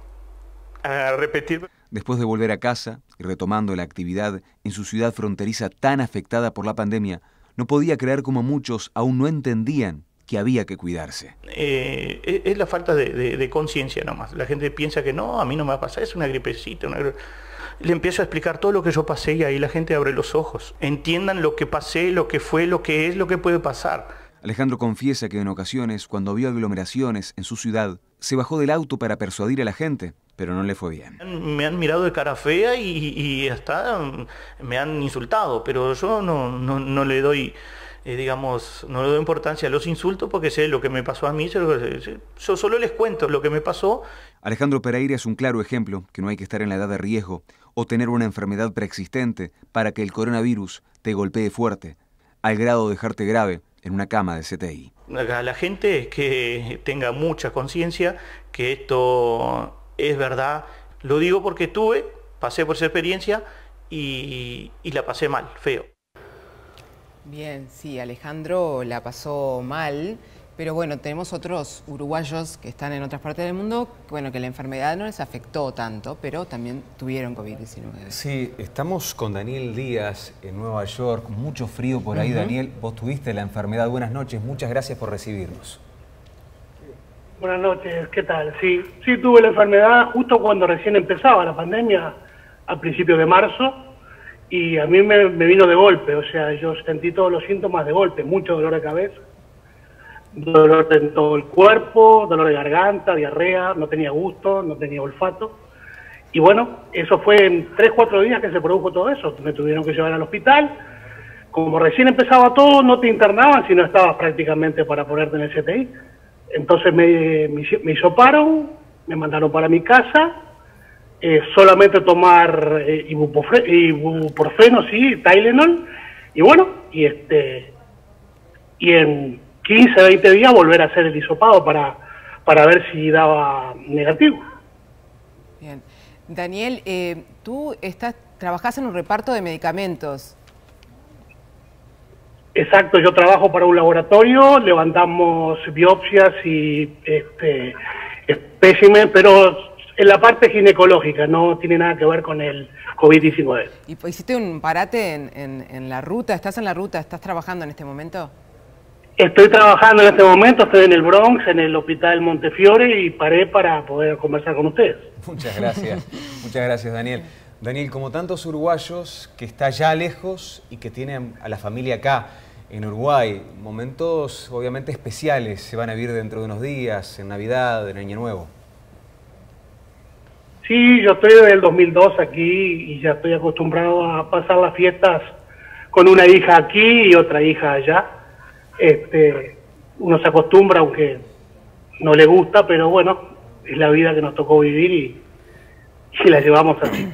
a repetir. Después de volver a casa y retomando la actividad en su ciudad fronteriza tan afectada por la pandemia, no podía creer cómo muchos aún no entendían que había que cuidarse. Es la falta de conciencia nomás. La gente piensa que no, a mí no me va a pasar, es una gripecita. Le empiezo a explicar todo lo que yo pasé y ahí la gente abre los ojos. Entiendan lo que pasé, lo que fue, lo que es, lo que puede pasar. Alejandro confiesa que en ocasiones, cuando vio aglomeraciones en su ciudad, se bajó del auto para persuadir a la gente, pero no le fue bien. Me han mirado de cara fea y hasta me han insultado, pero yo no le doy, digamos, no le doy importancia a los insultos porque sé lo que me pasó a mí. Yo solo les cuento lo que me pasó. Alejandro Pereira es un claro ejemplo que no hay que estar en la edad de riesgo o tener una enfermedad preexistente para que el coronavirus te golpee fuerte, al grado de dejarte grave en una cama de CTI. A la gente que tenga mucha conciencia que esto es verdad. Lo digo porque pasé por esa experiencia y la pasé mal, feo. Bien, sí, Alejandro la pasó mal, pero bueno, tenemos otros uruguayos que están en otras partes del mundo, bueno, que la enfermedad no les afectó tanto, pero también tuvieron COVID-19. Sí, estamos con Daniel Díaz en Nueva York, mucho frío por ahí. Daniel, vos tuviste la enfermedad, buenas noches, muchas gracias por recibirnos. Buenas noches, ¿qué tal? Sí, tuve la enfermedad justo cuando recién empezaba la pandemia, a principios de marzo, y a mí me vino de golpe, o sea, yo sentí todos los síntomas de golpe, mucho dolor de cabeza, dolor en todo el cuerpo, dolor de garganta, diarrea, no tenía gusto, no tenía olfato, y bueno, eso fue en 3-4 días que se produjo todo eso, me tuvieron que llevar al hospital, como recién empezaba todo, no te internaban si no estabas prácticamente para ponerte en el CTI. Entonces me hisoparon, me mandaron para mi casa, solamente tomar ibuprofeno, sí, Tylenol, y bueno, y en 15, 20 días volver a hacer el hisopado para ver si daba negativo. Bien. Daniel, tú trabajás en un reparto de medicamentos. Exacto, yo trabajo para un laboratorio, levantamos biopsias y espécimen, pero en la parte ginecológica, no tiene nada que ver con el COVID-19. ¿Y hiciste un parate en la ruta? ¿Estás en la ruta? ¿Estás trabajando en este momento? Estoy trabajando en este momento, estoy en el Bronx, en el Hospital Montefiore, y paré para poder conversar con ustedes. Muchas gracias Daniel. Daniel, como tantos uruguayos que está ya lejos y que tienen a la familia acá en Uruguay, momentos obviamente especiales se van a vivir dentro de unos días, en Navidad, en Año Nuevo. Sí, yo estoy desde el 2002 aquí y ya estoy acostumbrado a pasar las fiestas con una hija aquí y otra hija allá. Uno se acostumbra, aunque no le gusta, pero bueno, es la vida que nos tocó vivir y la llevamos así.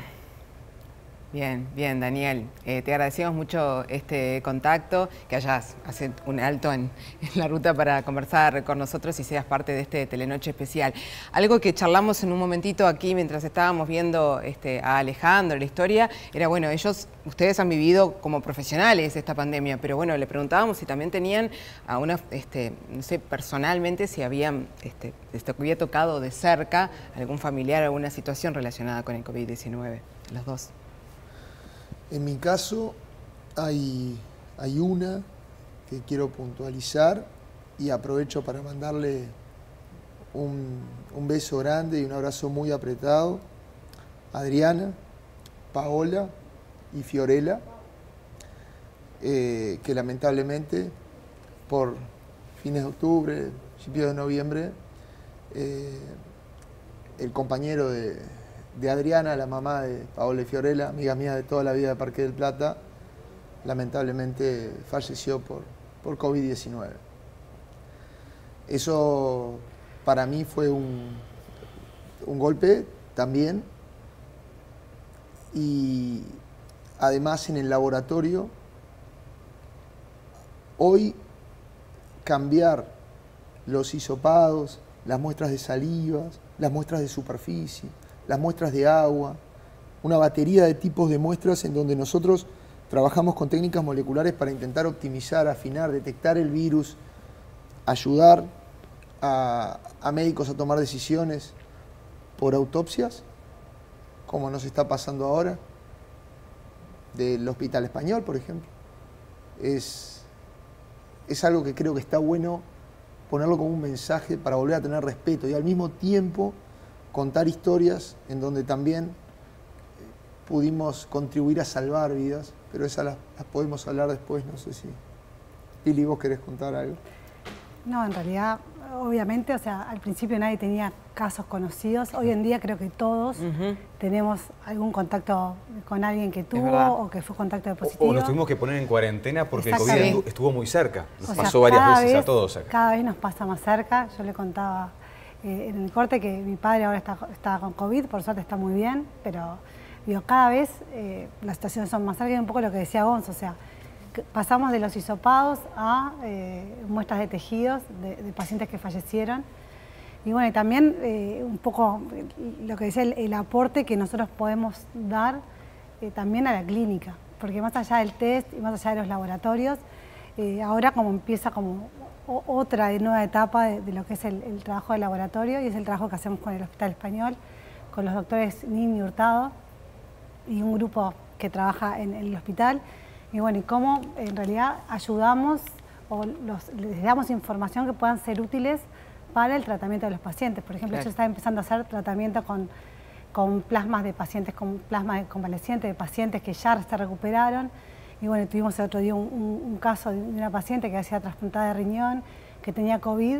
Bien, bien, Daniel. Te agradecemos mucho este contacto, que hayas hecho un alto en la ruta para conversar con nosotros y seas parte de este Telenoche especial. Algo que charlamos en un momentito aquí mientras estábamos viendo a Alejandro, la historia, era, bueno, ustedes han vivido como profesionales esta pandemia, pero bueno, le preguntábamos si también tenían a una, no sé, personalmente, si habían, había tocado de cerca algún familiar, alguna situación relacionada con el COVID-19, los dos. En mi caso hay una que quiero puntualizar y aprovecho para mandarle un beso grande y un abrazo muy apretado a Adriana, Paola y Fiorella, que lamentablemente por fines de octubre, principios de noviembre, el compañero de Adriana, la mamá de Paola y Fiorella, amiga mía de toda la vida de Parque del Plata, lamentablemente falleció por COVID-19. Eso para mí fue un golpe también, y además en el laboratorio, hoy cambiar los hisopados, las muestras de salivas, las muestras de superficie, las muestras de agua, una batería de tipos de muestras en donde nosotros trabajamos con técnicas moleculares para intentar optimizar, afinar, detectar el virus, ayudar a médicos a tomar decisiones por autopsias, como nos está pasando ahora, del Hospital Español, por ejemplo. Es algo que creo que está bueno ponerlo como un mensaje para volver a tener respeto y al mismo tiempo contar historias en donde también pudimos contribuir a salvar vidas, pero esas las podemos hablar después, no sé si... Pili, ¿vos querés contar algo? No, en realidad, obviamente, o sea, al principio nadie tenía casos conocidos. Hoy en día creo que todos tenemos algún contacto con alguien que tuvo o que fue contacto de positivo. O nos tuvimos que poner en cuarentena porque el COVID estuvo muy cerca. Nos O pasó sea, varias veces a todos acá. Cada vez nos pasa más cerca. Yo le contaba en el corte que mi padre ahora está con COVID, por suerte está muy bien, pero digo, cada vez las situaciones son más cerca y un poco lo que decía Gonzo, o sea, pasamos de los hisopados a muestras de tejidos de pacientes que fallecieron. Y bueno, y también un poco lo que decía, el aporte que nosotros podemos dar también a la clínica, porque más allá del test y más allá de los laboratorios, ahora como empieza como otra nueva etapa de lo que es el trabajo de laboratorio, y es el trabajo que hacemos con el Hospital Español, con los doctores Nin y Hurtado y un grupo que trabaja en el hospital. Y bueno, y cómo en realidad ayudamos o les damos información que puedan ser útiles para el tratamiento de los pacientes. Por ejemplo, yo estaba empezando a hacer tratamiento con plasmas de pacientes, con plasma de convalecientes, de pacientes que ya se recuperaron. Y bueno, tuvimos el otro día un caso de una paciente que hacía trasplantada de riñón, que tenía COVID,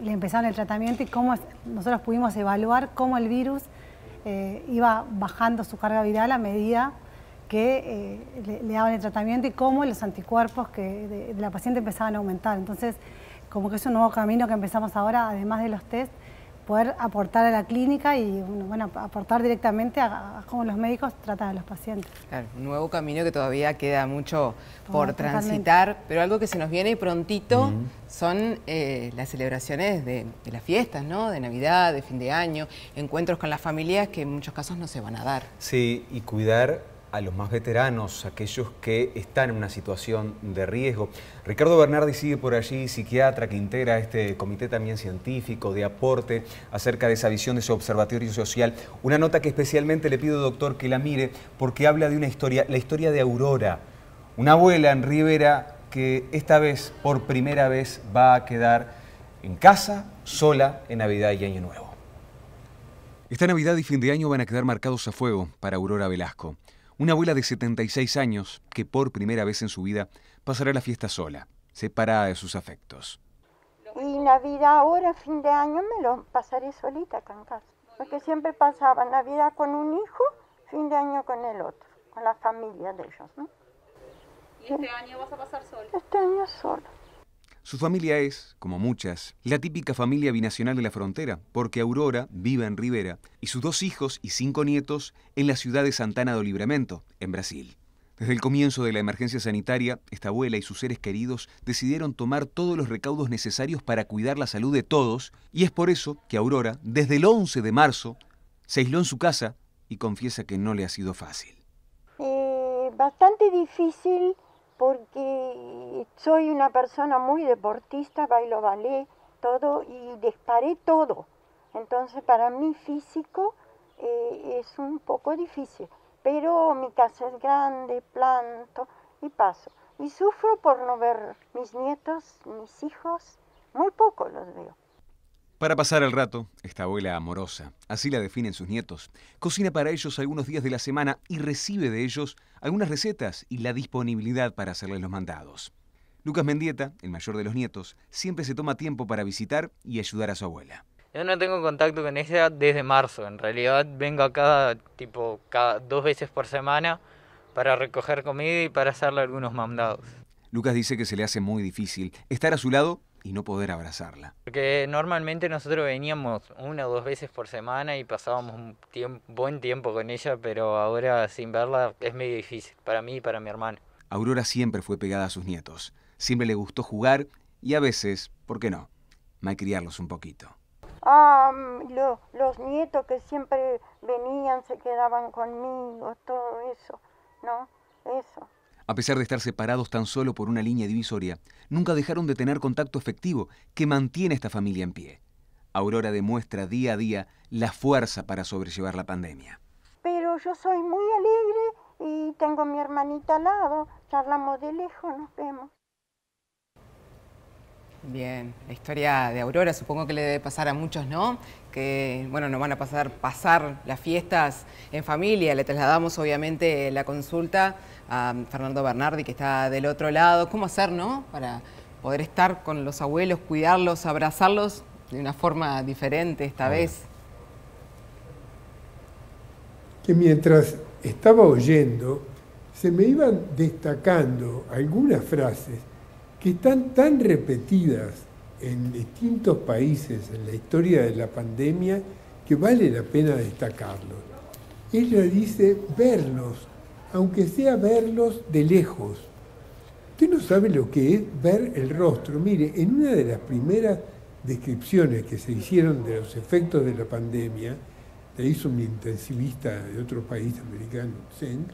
le empezaron el tratamiento y cómo nosotros pudimos evaluar cómo el virus iba bajando su carga viral a medida que le daban el tratamiento y cómo los anticuerpos de la paciente empezaban a aumentar. Entonces, como que es un nuevo camino que empezamos ahora, además de los test, poder aportar a la clínica y bueno, aportar directamente a cómo los médicos tratan a los pacientes. Claro, un nuevo camino que todavía queda mucho por transitar, pero algo que se nos viene prontito son las celebraciones de las fiestas, ¿no? De Navidad, de fin de año, encuentros con las familias que en muchos casos no se van a dar. Sí, y cuidar a los más veteranos, aquellos que están en una situación de riesgo. Ricardo Bernardi sigue por allí, psiquiatra que integra este comité también científico de aporte acerca de esa visión de ese observatorio social. Una nota que especialmente le pido, doctor, que la mire porque habla de una historia, la historia de Aurora, una abuela en Rivera que esta vez, por primera vez, va a quedar en casa, sola, en Navidad y Año Nuevo. Esta Navidad y fin de año van a quedar marcados a fuego para Aurora Velasco. Una abuela de 76 años que por primera vez en su vida pasará la fiesta sola, separada de sus afectos. Y Navidad ahora, fin de año, me lo pasaré solita acá en casa. Porque siempre pasaba Navidad con un hijo, fin de año con el otro, con la familia de ellos, ¿no? ¿Y este año vas a pasar sola? Este año sola. Su familia es, como muchas, la típica familia binacional de la frontera, porque Aurora vive en Rivera y sus 2 hijos y 5 nietos en la ciudad de Santana do Livramento, en Brasil. Desde el comienzo de la emergencia sanitaria, esta abuela y sus seres queridos decidieron tomar todos los recaudos necesarios para cuidar la salud de todos, y es por eso que Aurora, desde el 11 de marzo, se aisló en su casa y confiesa que no le ha sido fácil. Bastante difícil, porque soy una persona muy deportista, bailo ballet, todo, y disparé todo. Entonces para mí físico es un poco difícil, pero mi casa es grande, planto y paso. Y sufro por no ver mis nietos, mis hijos, muy poco los veo. Para pasar el rato, esta abuela amorosa, así la definen sus nietos, cocina para ellos algunos días de la semana y recibe de ellos algunas recetas y la disponibilidad para hacerles los mandados. Lucas Mendieta, el mayor de los nietos, siempre se toma tiempo para visitar y ayudar a su abuela. Yo no tengo contacto con ella desde marzo. En realidad vengo acá cada 2 veces por semana para recoger comida y para hacerle algunos mandados. Lucas dice que se le hace muy difícil estar a su lado y no poder abrazarla. Porque normalmente nosotros veníamos 1 o 2 veces por semana y pasábamos un buen tiempo con ella, pero ahora sin verla es medio difícil para mí y para mi hermano. Aurora siempre fue pegada a sus nietos. Siempre le gustó jugar y a veces, ¿por qué no?, malcriarlos un poquito. Los nietos que siempre venían, se quedaban conmigo, todo eso, ¿no? Eso. A pesar de estar separados tan solo por una línea divisoria, nunca dejaron de tener contacto efectivo que mantiene a esta familia en pie. Aurora demuestra día a día la fuerza para sobrellevar la pandemia. Pero yo soy muy alegre y tengo a mi hermanita al lado, charlamos de lejos, nos vemos. Bien, la historia de Aurora supongo que le debe pasar a muchos, ¿no? Que, bueno, nos van a pasar las fiestas en familia. Le trasladamos, obviamente, la consulta a Fernando Bernardi, que está del otro lado. ¿Cómo hacer, no? Para poder estar con los abuelos, cuidarlos, abrazarlos de una forma diferente esta vez. Que mientras estaba oyendo, se me iban destacando algunas frases que están tan repetidas en distintos países en la historia de la pandemia que vale la pena destacarlo. Ella dice verlos, aunque sea verlos de lejos. Usted no sabe lo que es ver el rostro. Mire, en una de las primeras descripciones que se hicieron de los efectos de la pandemia, la hizo un intensivista de otro país americano, Zeng,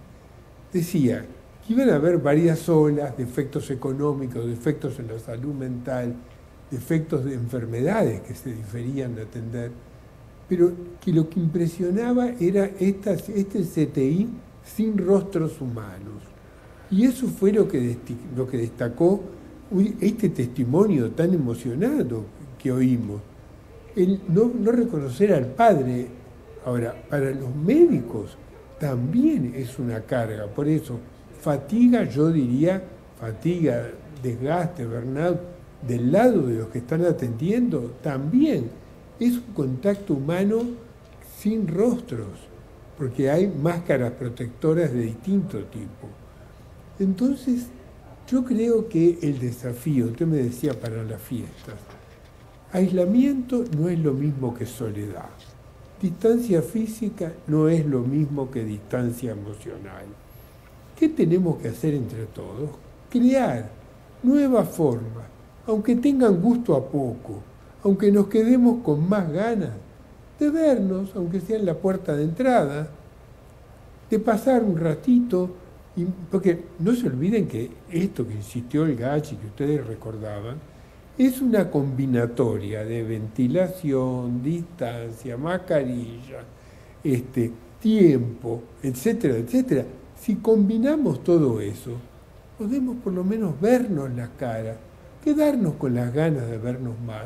decía que iban a haber varias olas de efectos económicos, de efectos en la salud mental, de efectos de enfermedades que se diferían de atender, pero que lo que impresionaba era este CTI sin rostros humanos. Y eso fue lo que destacó este testimonio tan emocionado que oímos. El no reconocer al padre. Ahora, para los médicos también es una carga, por eso fatiga, yo diría, fatiga, desgaste, burnout, del lado de los que están atendiendo, también es un contacto humano sin rostros, porque hay máscaras protectoras de distinto tipo. Entonces, yo creo que el desafío, usted me decía para las fiestas, aislamiento no es lo mismo que soledad. Distancia física no es lo mismo que distancia emocional. ¿Qué tenemos que hacer entre todos? Crear nuevas formas, aunque tengan gusto a poco, aunque nos quedemos con más ganas de vernos, aunque sea en la puerta de entrada, de pasar un ratito, porque no se olviden que esto que insistió el Gachi, que ustedes recordaban, es una combinatoria de ventilación, distancia, mascarilla, tiempo, etcétera, etcétera. Si combinamos todo eso, podemos por lo menos vernos la cara, quedarnos con las ganas de vernos más,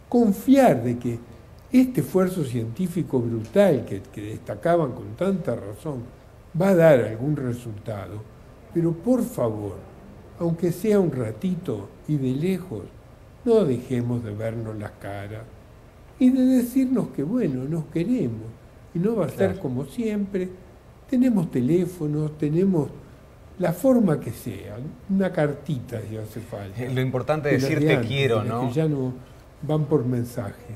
confiar de que este esfuerzo científico brutal que destacaban con tanta razón va a dar algún resultado, pero por favor, aunque sea un ratito y de lejos, no dejemos de vernos las caras y de decirnos que, bueno, nos queremos y no va a ser como siempre. Tenemos teléfonos, tenemos la forma que sea, una cartita si hace falta. Lo importante es decir te quiero, ¿no? Que ya no van por mensaje.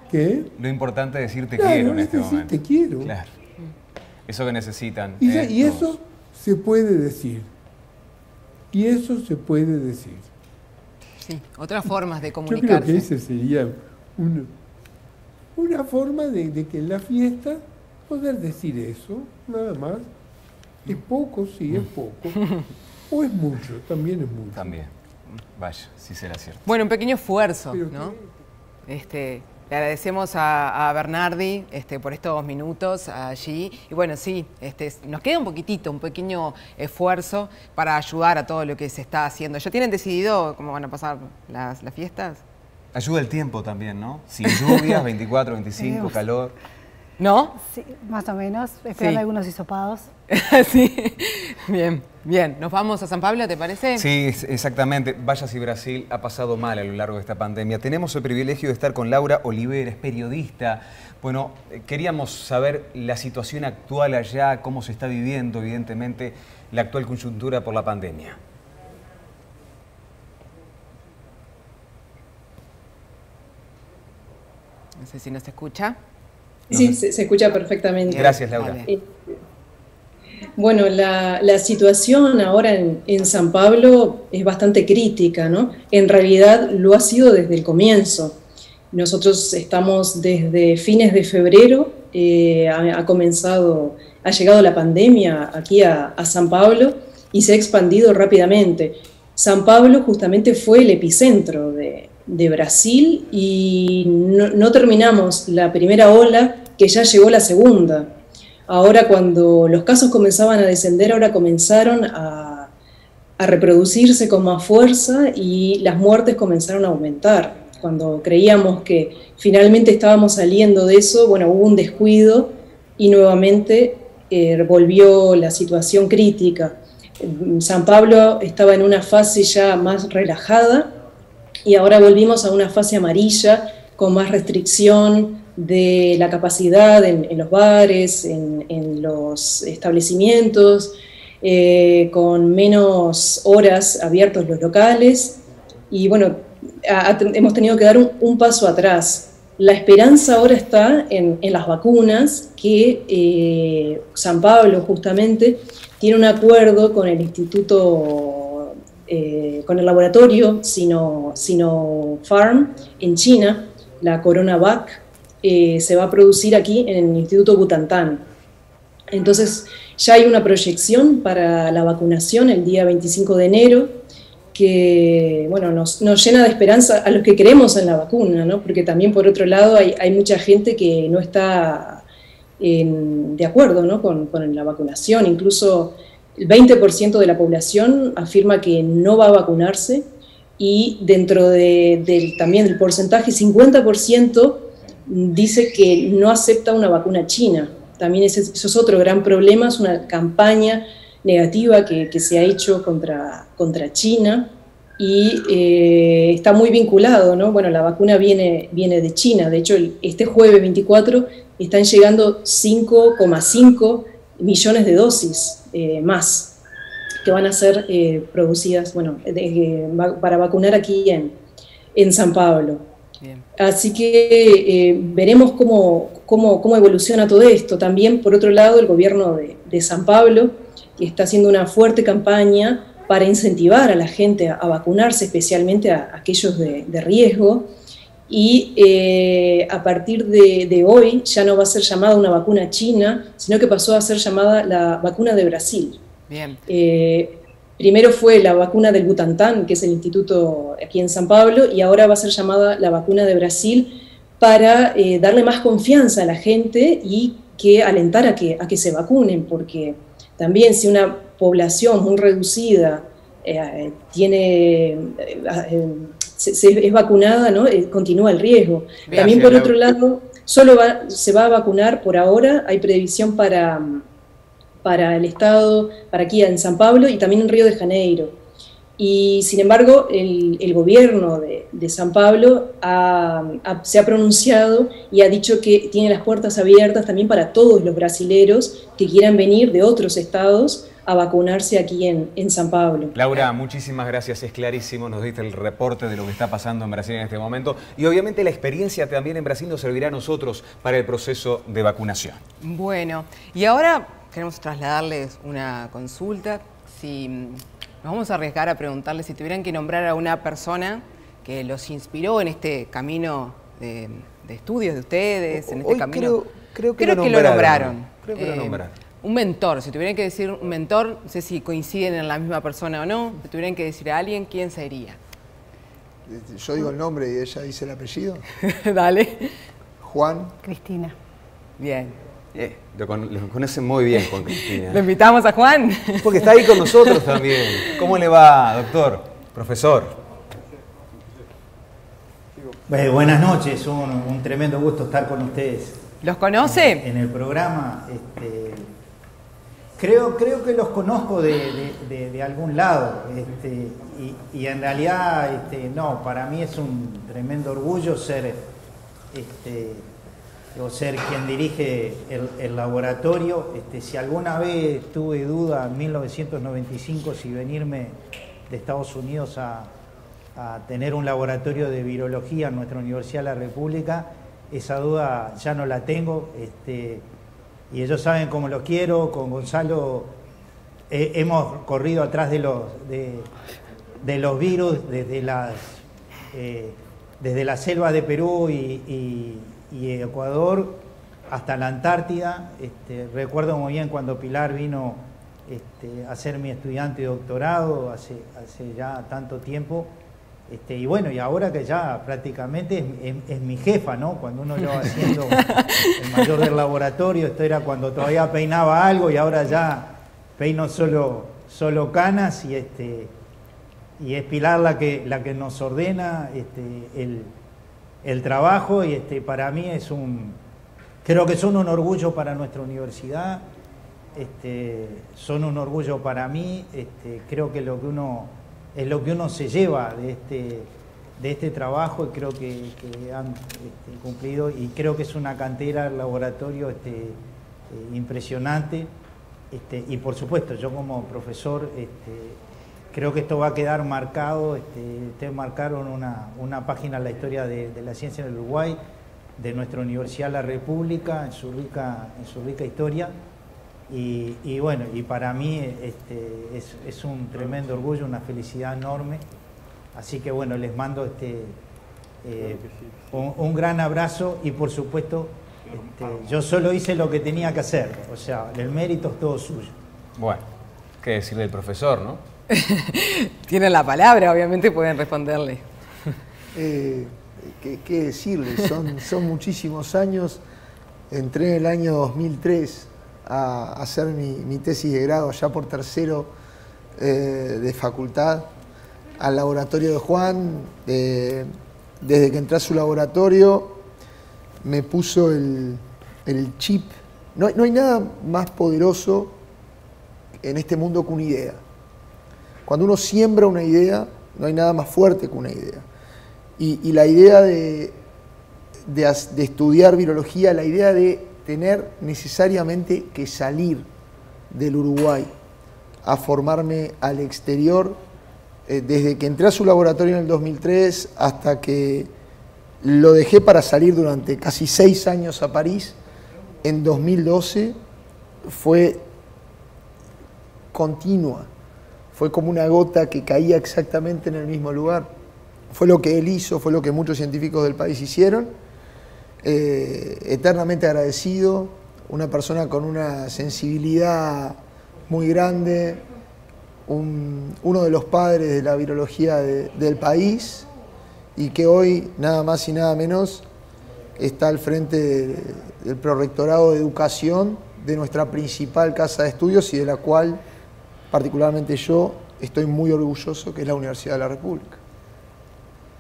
¿Qué? Lo importante es decir te quiero en este momento. Te quiero. Claro. Eso que necesitan. Y eso se puede decir. Y eso se puede decir. Sí, otras formas de comunicarse. Yo creo que esa sería una forma de que en la fiesta poder decir eso, nada más. Es poco, sí, es poco. O es mucho, también es mucho. También. Vaya, sí será cierto. Bueno, un pequeño esfuerzo, ¿no? Le agradecemos a Bernardi por estos minutos allí. Y bueno, sí, nos queda un pequeño esfuerzo para ayudar a todo lo que se está haciendo. ¿Ya tienen decidido cómo van a pasar las fiestas? Ayuda el tiempo también, ¿no? Sin lluvias, 24, 25, calor. ¿No? Sí, más o menos, esperando algunos hisopados. Sí, bien, bien. ¿Nos vamos a San Pablo, te parece? Sí, exactamente. Vaya si Brasil ha pasado mal a lo largo de esta pandemia. Tenemos el privilegio de estar con Laura Olivera, es periodista. Bueno, queríamos saber la situación actual allá, cómo se está viviendo, evidentemente, la actual coyuntura por la pandemia. No sé si nos escucha. Sí, se escucha perfectamente. Gracias, Laura. Bueno, la situación ahora en San Pablo es bastante crítica, ¿no? En realidad lo ha sido desde el comienzo. Nosotros estamos desde fines de febrero, ha llegado la pandemia aquí a San Pablo y se ha expandido rápidamente. San Pablo justamente fue el epicentro de Brasil y no terminamos la primera ola, que ya llegó la segunda. Ahora, cuando los casos comenzaban a descender, ahora comenzaron a reproducirse con más fuerza y las muertes comenzaron a aumentar. Cuando creíamos que finalmente estábamos saliendo de eso, bueno, hubo un descuido y nuevamente volvió la situación crítica. San Pablo estaba en una fase ya más relajada y ahora volvimos a una fase amarilla con más restricción de la capacidad en los bares, en los establecimientos, con menos horas abiertos los locales y bueno, hemos tenido que dar un paso atrás. La esperanza ahora está en las vacunas, que San Pablo justamente tiene un acuerdo con el instituto, con el laboratorio Sinopharm en China, la CoronaVac, se va a producir aquí en el Instituto Butantan. Entonces ya hay una proyección para la vacunación el día 25 de enero, que bueno, nos llena de esperanza a los que creemos en la vacuna, ¿no? Porque también por otro lado hay mucha gente que no está de acuerdo, ¿no? con la vacunación. Incluso el 20% de la población afirma que no va a vacunarse y dentro también del porcentaje, 50% dice que no acepta una vacuna china. También eso es otro gran problema, es una campaña negativa que se ha hecho contra China y está muy vinculado, ¿no? Bueno, la vacuna viene de China. De hecho, este jueves 24 están llegando 5,5 millones de dosis más que van a ser producidas, bueno, para vacunar aquí en San Pablo. Bien. Así que veremos cómo evoluciona todo esto. También, por otro lado, el gobierno de San Pablo está haciendo una fuerte campaña para incentivar a la gente a vacunarse, especialmente a aquellos de riesgo, y a partir de hoy ya no va a ser llamada una vacuna china, sino que pasó a ser llamada la vacuna de Brasil. Bien. Primero fue la vacuna del Butantan, que es el instituto aquí en San Pablo, y ahora va a ser llamada la vacuna de Brasil para darle más confianza a la gente y alentar a que se vacunen, porque también si una población muy reducida es vacunada, ¿no? Continúa el riesgo. Bien, también por otro lado, se va a vacunar por ahora, hay previsión para el Estado, para aquí en San Pablo y también en Río de Janeiro. Y sin embargo, el gobierno de San Pablo se ha pronunciado y ha dicho que tiene las puertas abiertas también para todos los brasileros que quieran venir de otros estados a vacunarse aquí en San Pablo. Laura, muchísimas gracias, es clarísimo, nos diste el reporte de lo que está pasando en Brasil en este momento y obviamente la experiencia también en Brasil nos servirá a nosotros para el proceso de vacunación. Bueno, y ahora queremos trasladarles una consulta. Nos vamos a arriesgar a preguntarles si tuvieran que nombrar a una persona que los inspiró en este camino de estudios de ustedes, en este camino. Creo que lo nombraron. Creo que lo nombraron. Un mentor, si tuvieran que decir un mentor, no sé si coinciden en la misma persona o no, si tuvieran que decir a alguien, ¿quién sería? Yo digo el nombre y ella dice el apellido. Dale. Juan. Cristina. Bien. Lo conocen muy bien, Juan Cristina. ¿Lo invitamos a Juan? Porque está ahí con nosotros también. ¿Cómo le va, doctor? Profesor. Buenas noches, un tremendo gusto estar con ustedes. ¿Los conoce? En el programa. Creo que los conozco de algún lado. Y en realidad, no, para mí es un tremendo orgullo ser quien dirige el laboratorio. Si alguna vez tuve duda en 1995 si venirme de Estados Unidos a tener un laboratorio de virología en nuestra Universidad de la República, esa duda ya no la tengo. Y ellos saben cómo los quiero. Con Gonzalo hemos corrido atrás de los virus desde la selva de Perú y Ecuador hasta la Antártida. Recuerdo muy bien cuando Pilar vino a ser mi estudiante de doctorado hace ya tanto tiempo. Y bueno, y ahora que ya prácticamente es mi jefa, ¿no? Cuando uno ya va siendo el mayor del laboratorio, esto era cuando todavía peinaba algo y ahora ya peino solo canas y es Pilar la que nos ordena el trabajo y para mí creo que son un orgullo para nuestra universidad, son un orgullo para mí, creo que es lo que uno se lleva de este trabajo y creo que han cumplido y creo que es una cantera, el laboratorio impresionante y por supuesto yo como profesor creo que esto va a quedar marcado, ustedes marcaron una página en la historia de la ciencia en el Uruguay, de nuestra Universidad La República, en su rica historia. Y bueno, y para mí es un tremendo orgullo, una felicidad enorme. Así que bueno, les mando un gran abrazo y por supuesto yo solo hice lo que tenía que hacer, o sea, el mérito es todo suyo. Bueno, qué decirle del profesor, ¿no? Tienen la palabra, obviamente pueden responderle. ¿Qué decirle? Son muchísimos años. Entré en el año 2003 a hacer mi tesis de grado, ya por tercero de facultad, al laboratorio de Juan. Desde que entré a su laboratorio me puso el chip. No hay nada más poderoso en este mundo que una idea. Cuando uno siembra una idea, no hay nada más fuerte que una idea. Y la idea de estudiar virología, la idea de tener necesariamente que salir del Uruguay a formarme al exterior, desde que entré a su laboratorio en el 2003 hasta que lo dejé para salir durante casi 6 años a París, en 2012, fue continua. Fue como una gota que caía exactamente en el mismo lugar. Fue lo que él hizo, fue lo que muchos científicos del país hicieron. Eternamente agradecido, una persona con una sensibilidad muy grande, uno de los padres de la virología del país y que hoy, nada más y nada menos, está al frente del Prorrectorado de Educación de nuestra principal casa de estudios y de la cual particularmente yo estoy muy orgulloso, que es la Universidad de la República.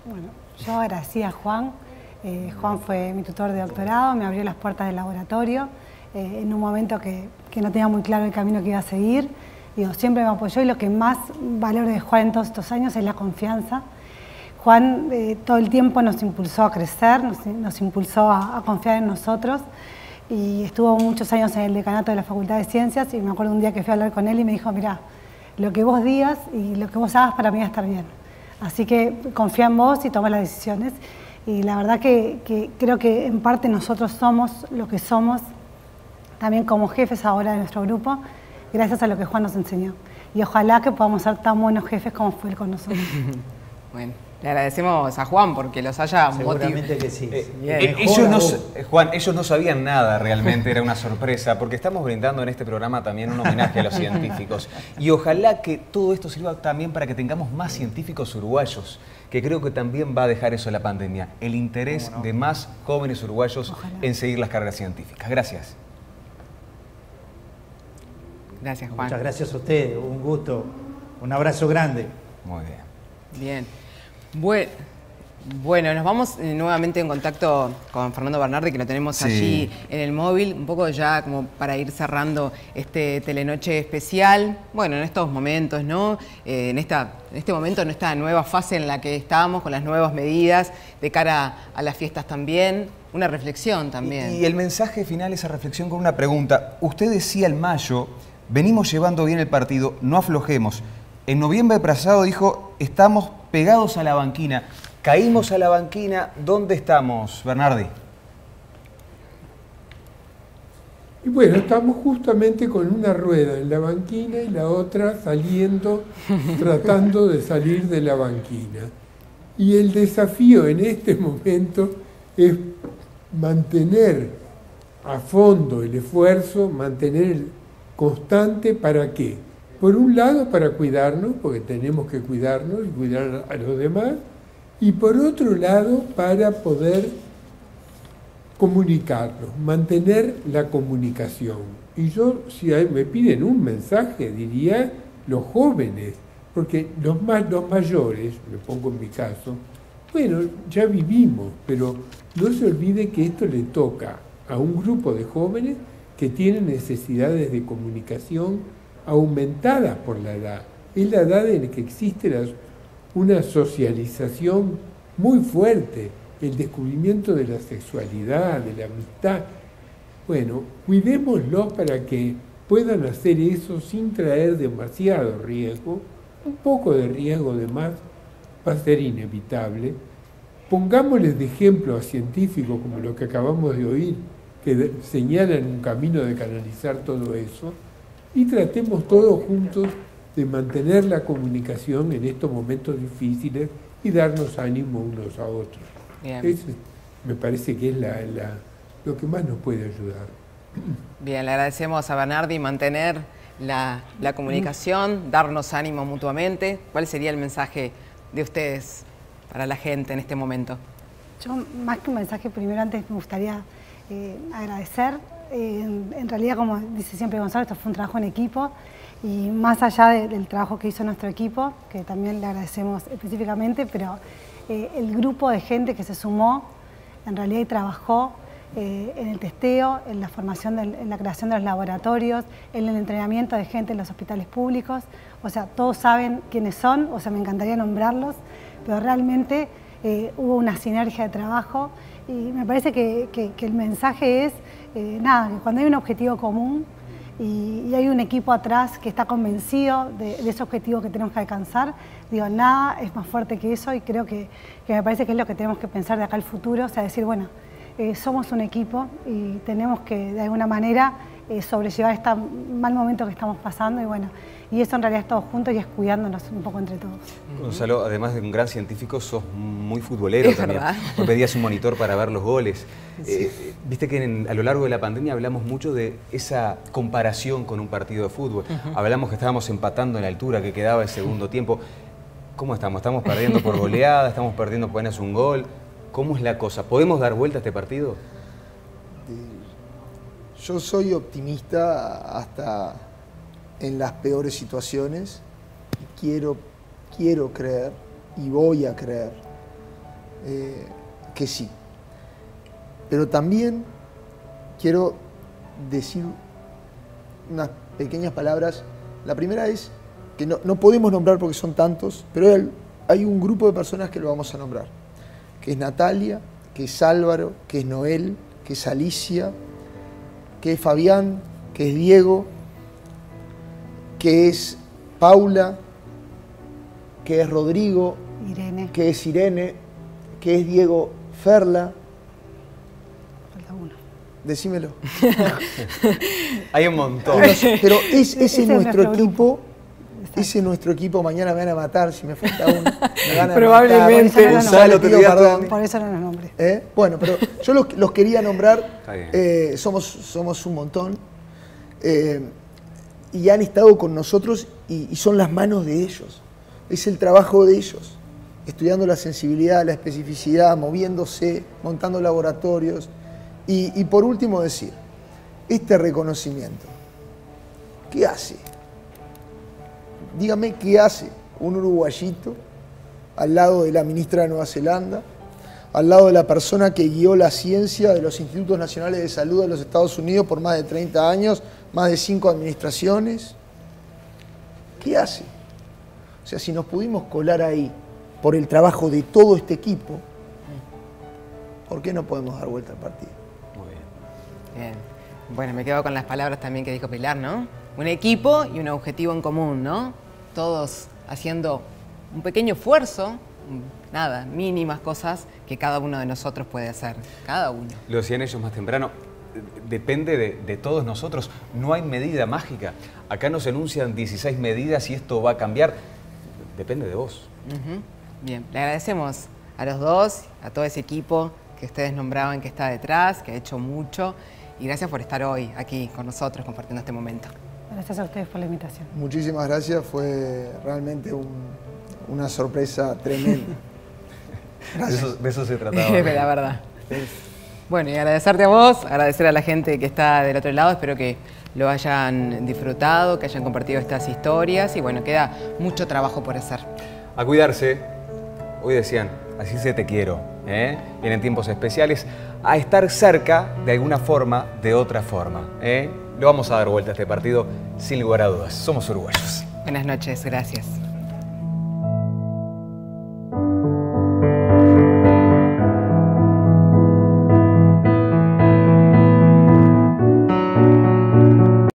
Bueno, yo agradecí a Juan. Juan fue mi tutor de doctorado, me abrió las puertas del laboratorio en un momento que no tenía muy claro el camino que iba a seguir. Siempre me apoyó y lo que más valoro de Juan en todos estos años es la confianza. Juan todo el tiempo nos impulsó a crecer, nos impulsó a confiar en nosotros y estuvo muchos años en el decanato de la Facultad de Ciencias y me acuerdo un día que fui a hablar con él y me dijo, mirá, lo que vos digas y lo que vos hagas para mí va a estar bien. Así que confía en vos y toma las decisiones. Y la verdad que creo que en parte nosotros somos lo que somos, también como jefes ahora de nuestro grupo, gracias a lo que Juan nos enseñó. Y ojalá que podamos ser tan buenos jefes como fue él con nosotros. Bueno, le agradecemos a Juan porque los haya motivado. Seguramente que sí. Juan, ellos no sabían nada realmente, era una sorpresa, porque estamos brindando en este programa también un homenaje a los científicos. Y ojalá que todo esto sirva también para que tengamos más científicos uruguayos, que creo que también va a dejar eso la pandemia, el interés de más jóvenes uruguayos en seguir las carreras científicas. Gracias. Gracias, Juan. Muchas gracias a ustedes, un gusto, un abrazo grande. Muy bien. Bien. Bueno, nos vamos nuevamente en contacto con Fernando Bernardi, que lo tenemos allí en el móvil, un poco ya como para ir cerrando este Telenoche especial. Bueno, en estos momentos, ¿no? En este momento, en esta nueva fase en la que estamos, con las nuevas medidas de cara a las fiestas también, una reflexión también. Y el mensaje final, esa reflexión con una pregunta. Usted decía en mayo, venimos llevando bien el partido, no aflojemos. En noviembre pasado dijo, estamos pegados a la banquina. Caímos a la banquina. ¿Dónde estamos, Bernardi? Y bueno, estamos justamente con una rueda en la banquina y la otra saliendo, tratando de salir de la banquina. Y el desafío en este momento es mantener a fondo el esfuerzo, mantener constante, ¿para qué? Por un lado, para cuidarnos, porque tenemos que cuidarnos y cuidar a los demás, y por otro lado, para poder comunicarnos, mantener la comunicación. Y yo, si me piden un mensaje, diría los jóvenes, porque los mayores, me pongo en mi caso, bueno, ya vivimos, pero no se olvide que esto le toca a un grupo de jóvenes que tienen necesidades de comunicación aumentadas por la edad. Es la edad en la que existe una socialización muy fuerte, el descubrimiento de la sexualidad, de la amistad. Bueno, cuidémoslos para que puedan hacer eso sin traer demasiado riesgo. Un poco de riesgo de más va a ser inevitable. Pongámosles de ejemplo a científicos como lo que acabamos de oír, que señalan un camino de canalizar todo eso, y tratemos todos juntos de mantener la comunicación en estos momentos difíciles y darnos ánimo unos a otros. Bien. Eso me parece que es lo que más nos puede ayudar. Bien, le agradecemos a Bernardi mantener la comunicación, darnos ánimo mutuamente. ¿Cuál sería el mensaje de ustedes para la gente en este momento? Yo, más que un mensaje, primero antes me gustaría agradecer. En realidad, como dice siempre Gonzalo, esto fue un trabajo en equipo, y más allá del trabajo que hizo nuestro equipo, que también le agradecemos específicamente, pero el grupo de gente que se sumó en realidad y trabajó en el testeo, en la formación, en la creación de los laboratorios, en el entrenamiento de gente en los hospitales públicos. O sea, todos saben quiénes son, o sea, me encantaría nombrarlos, pero realmente hubo una sinergia de trabajo, y me parece que el mensaje es, nada, que cuando hay un objetivo común y hay un equipo atrás que está convencido de ese objetivo que tenemos que alcanzar, digo, nada es más fuerte que eso, y creo que me parece que es lo que tenemos que pensar de acá al futuro, o sea, decir, bueno, somos un equipo y tenemos que de alguna manera sobrellevar este mal momento que estamos pasando, y bueno, y eso en realidad es todos juntos y es cuidándonos un poco entre todos. Gonzalo, además de un gran científico, sos muy futbolero también. Me pedías un monitor para ver los goles. Sí. Viste que a lo largo de la pandemia hablamos mucho de esa comparación con un partido de fútbol. Hablamos que estábamos empatando en la altura, que quedaba el segundo tiempo. ¿Cómo estamos? ¿Estamos perdiendo por goleada? ¿Estamos perdiendo por apenas un gol? ¿Cómo es la cosa? ¿Podemos dar vuelta a este partido? Yo soy optimista hasta en las peores situaciones. Quiero creer y voy a creer que sí. Pero también quiero decir unas pequeñas palabras. La primera es que no podemos nombrar porque son tantos, pero hay un grupo de personas que lo vamos a nombrar, que es Natalia, que es Álvaro, que es Noel, que es Alicia, que es Fabián, que es Diego, que es Paula, que es Rodrigo, Irene, que es Irene, que es Diego Ferla. Falta uno. Decímelo. Hay un montón. Pero ese es nuestro equipo. Ese es nuestro equipo. Mañana me van a matar si me falta uno. Me van a probablemente. Matar. Gonzalo, te pido perdón. Por eso no los nombré. Bueno, pero yo los quería nombrar. Somos un montón. Y han estado con nosotros y son las manos de ellos. Es el trabajo de ellos. Estudiando la sensibilidad, la especificidad, moviéndose, montando laboratorios. Y por último decir, este reconocimiento, ¿qué hace? Dígame qué hace un uruguayito al lado de la ministra de Nueva Zelanda, al lado de la persona que guió la ciencia de los Institutos Nacionales de Salud de los Estados Unidos por más de 30 años, más de 5 administraciones. ¿Qué hace? O sea, si nos pudimos colar ahí por el trabajo de todo este equipo, ¿por qué no podemos dar vuelta al partido? Muy bien. Bien. Bueno, me quedo con las palabras también que dijo Pilar, ¿no? Un equipo y un objetivo en común, ¿no? Todos haciendo un pequeño esfuerzo, nada, mínimas cosas que cada uno de nosotros puede hacer, cada uno. Lo decían ellos más temprano, depende de todos nosotros, no hay medida mágica. Acá nos enuncian 16 medidas y esto va a cambiar, depende de vos. Bien, le agradecemos a los dos, a todo ese equipo que ustedes nombraban que está detrás, que ha hecho mucho, y gracias por estar hoy aquí con nosotros compartiendo este momento. Gracias a ustedes por la invitación. Muchísimas gracias, fue realmente una sorpresa tremenda. De eso se trataba. La verdad. Bueno, y agradecerte a vos, agradecer a la gente que está del otro lado, espero que lo hayan disfrutado, que hayan compartido estas historias y bueno, queda mucho trabajo por hacer. A cuidarse, hoy decían, así se te quiero, vienen tiempos especiales, a estar cerca de alguna forma, de otra forma. Lo vamos a dar vuelta a este partido sin lugar a dudas, somos uruguayos. Buenas noches, gracias.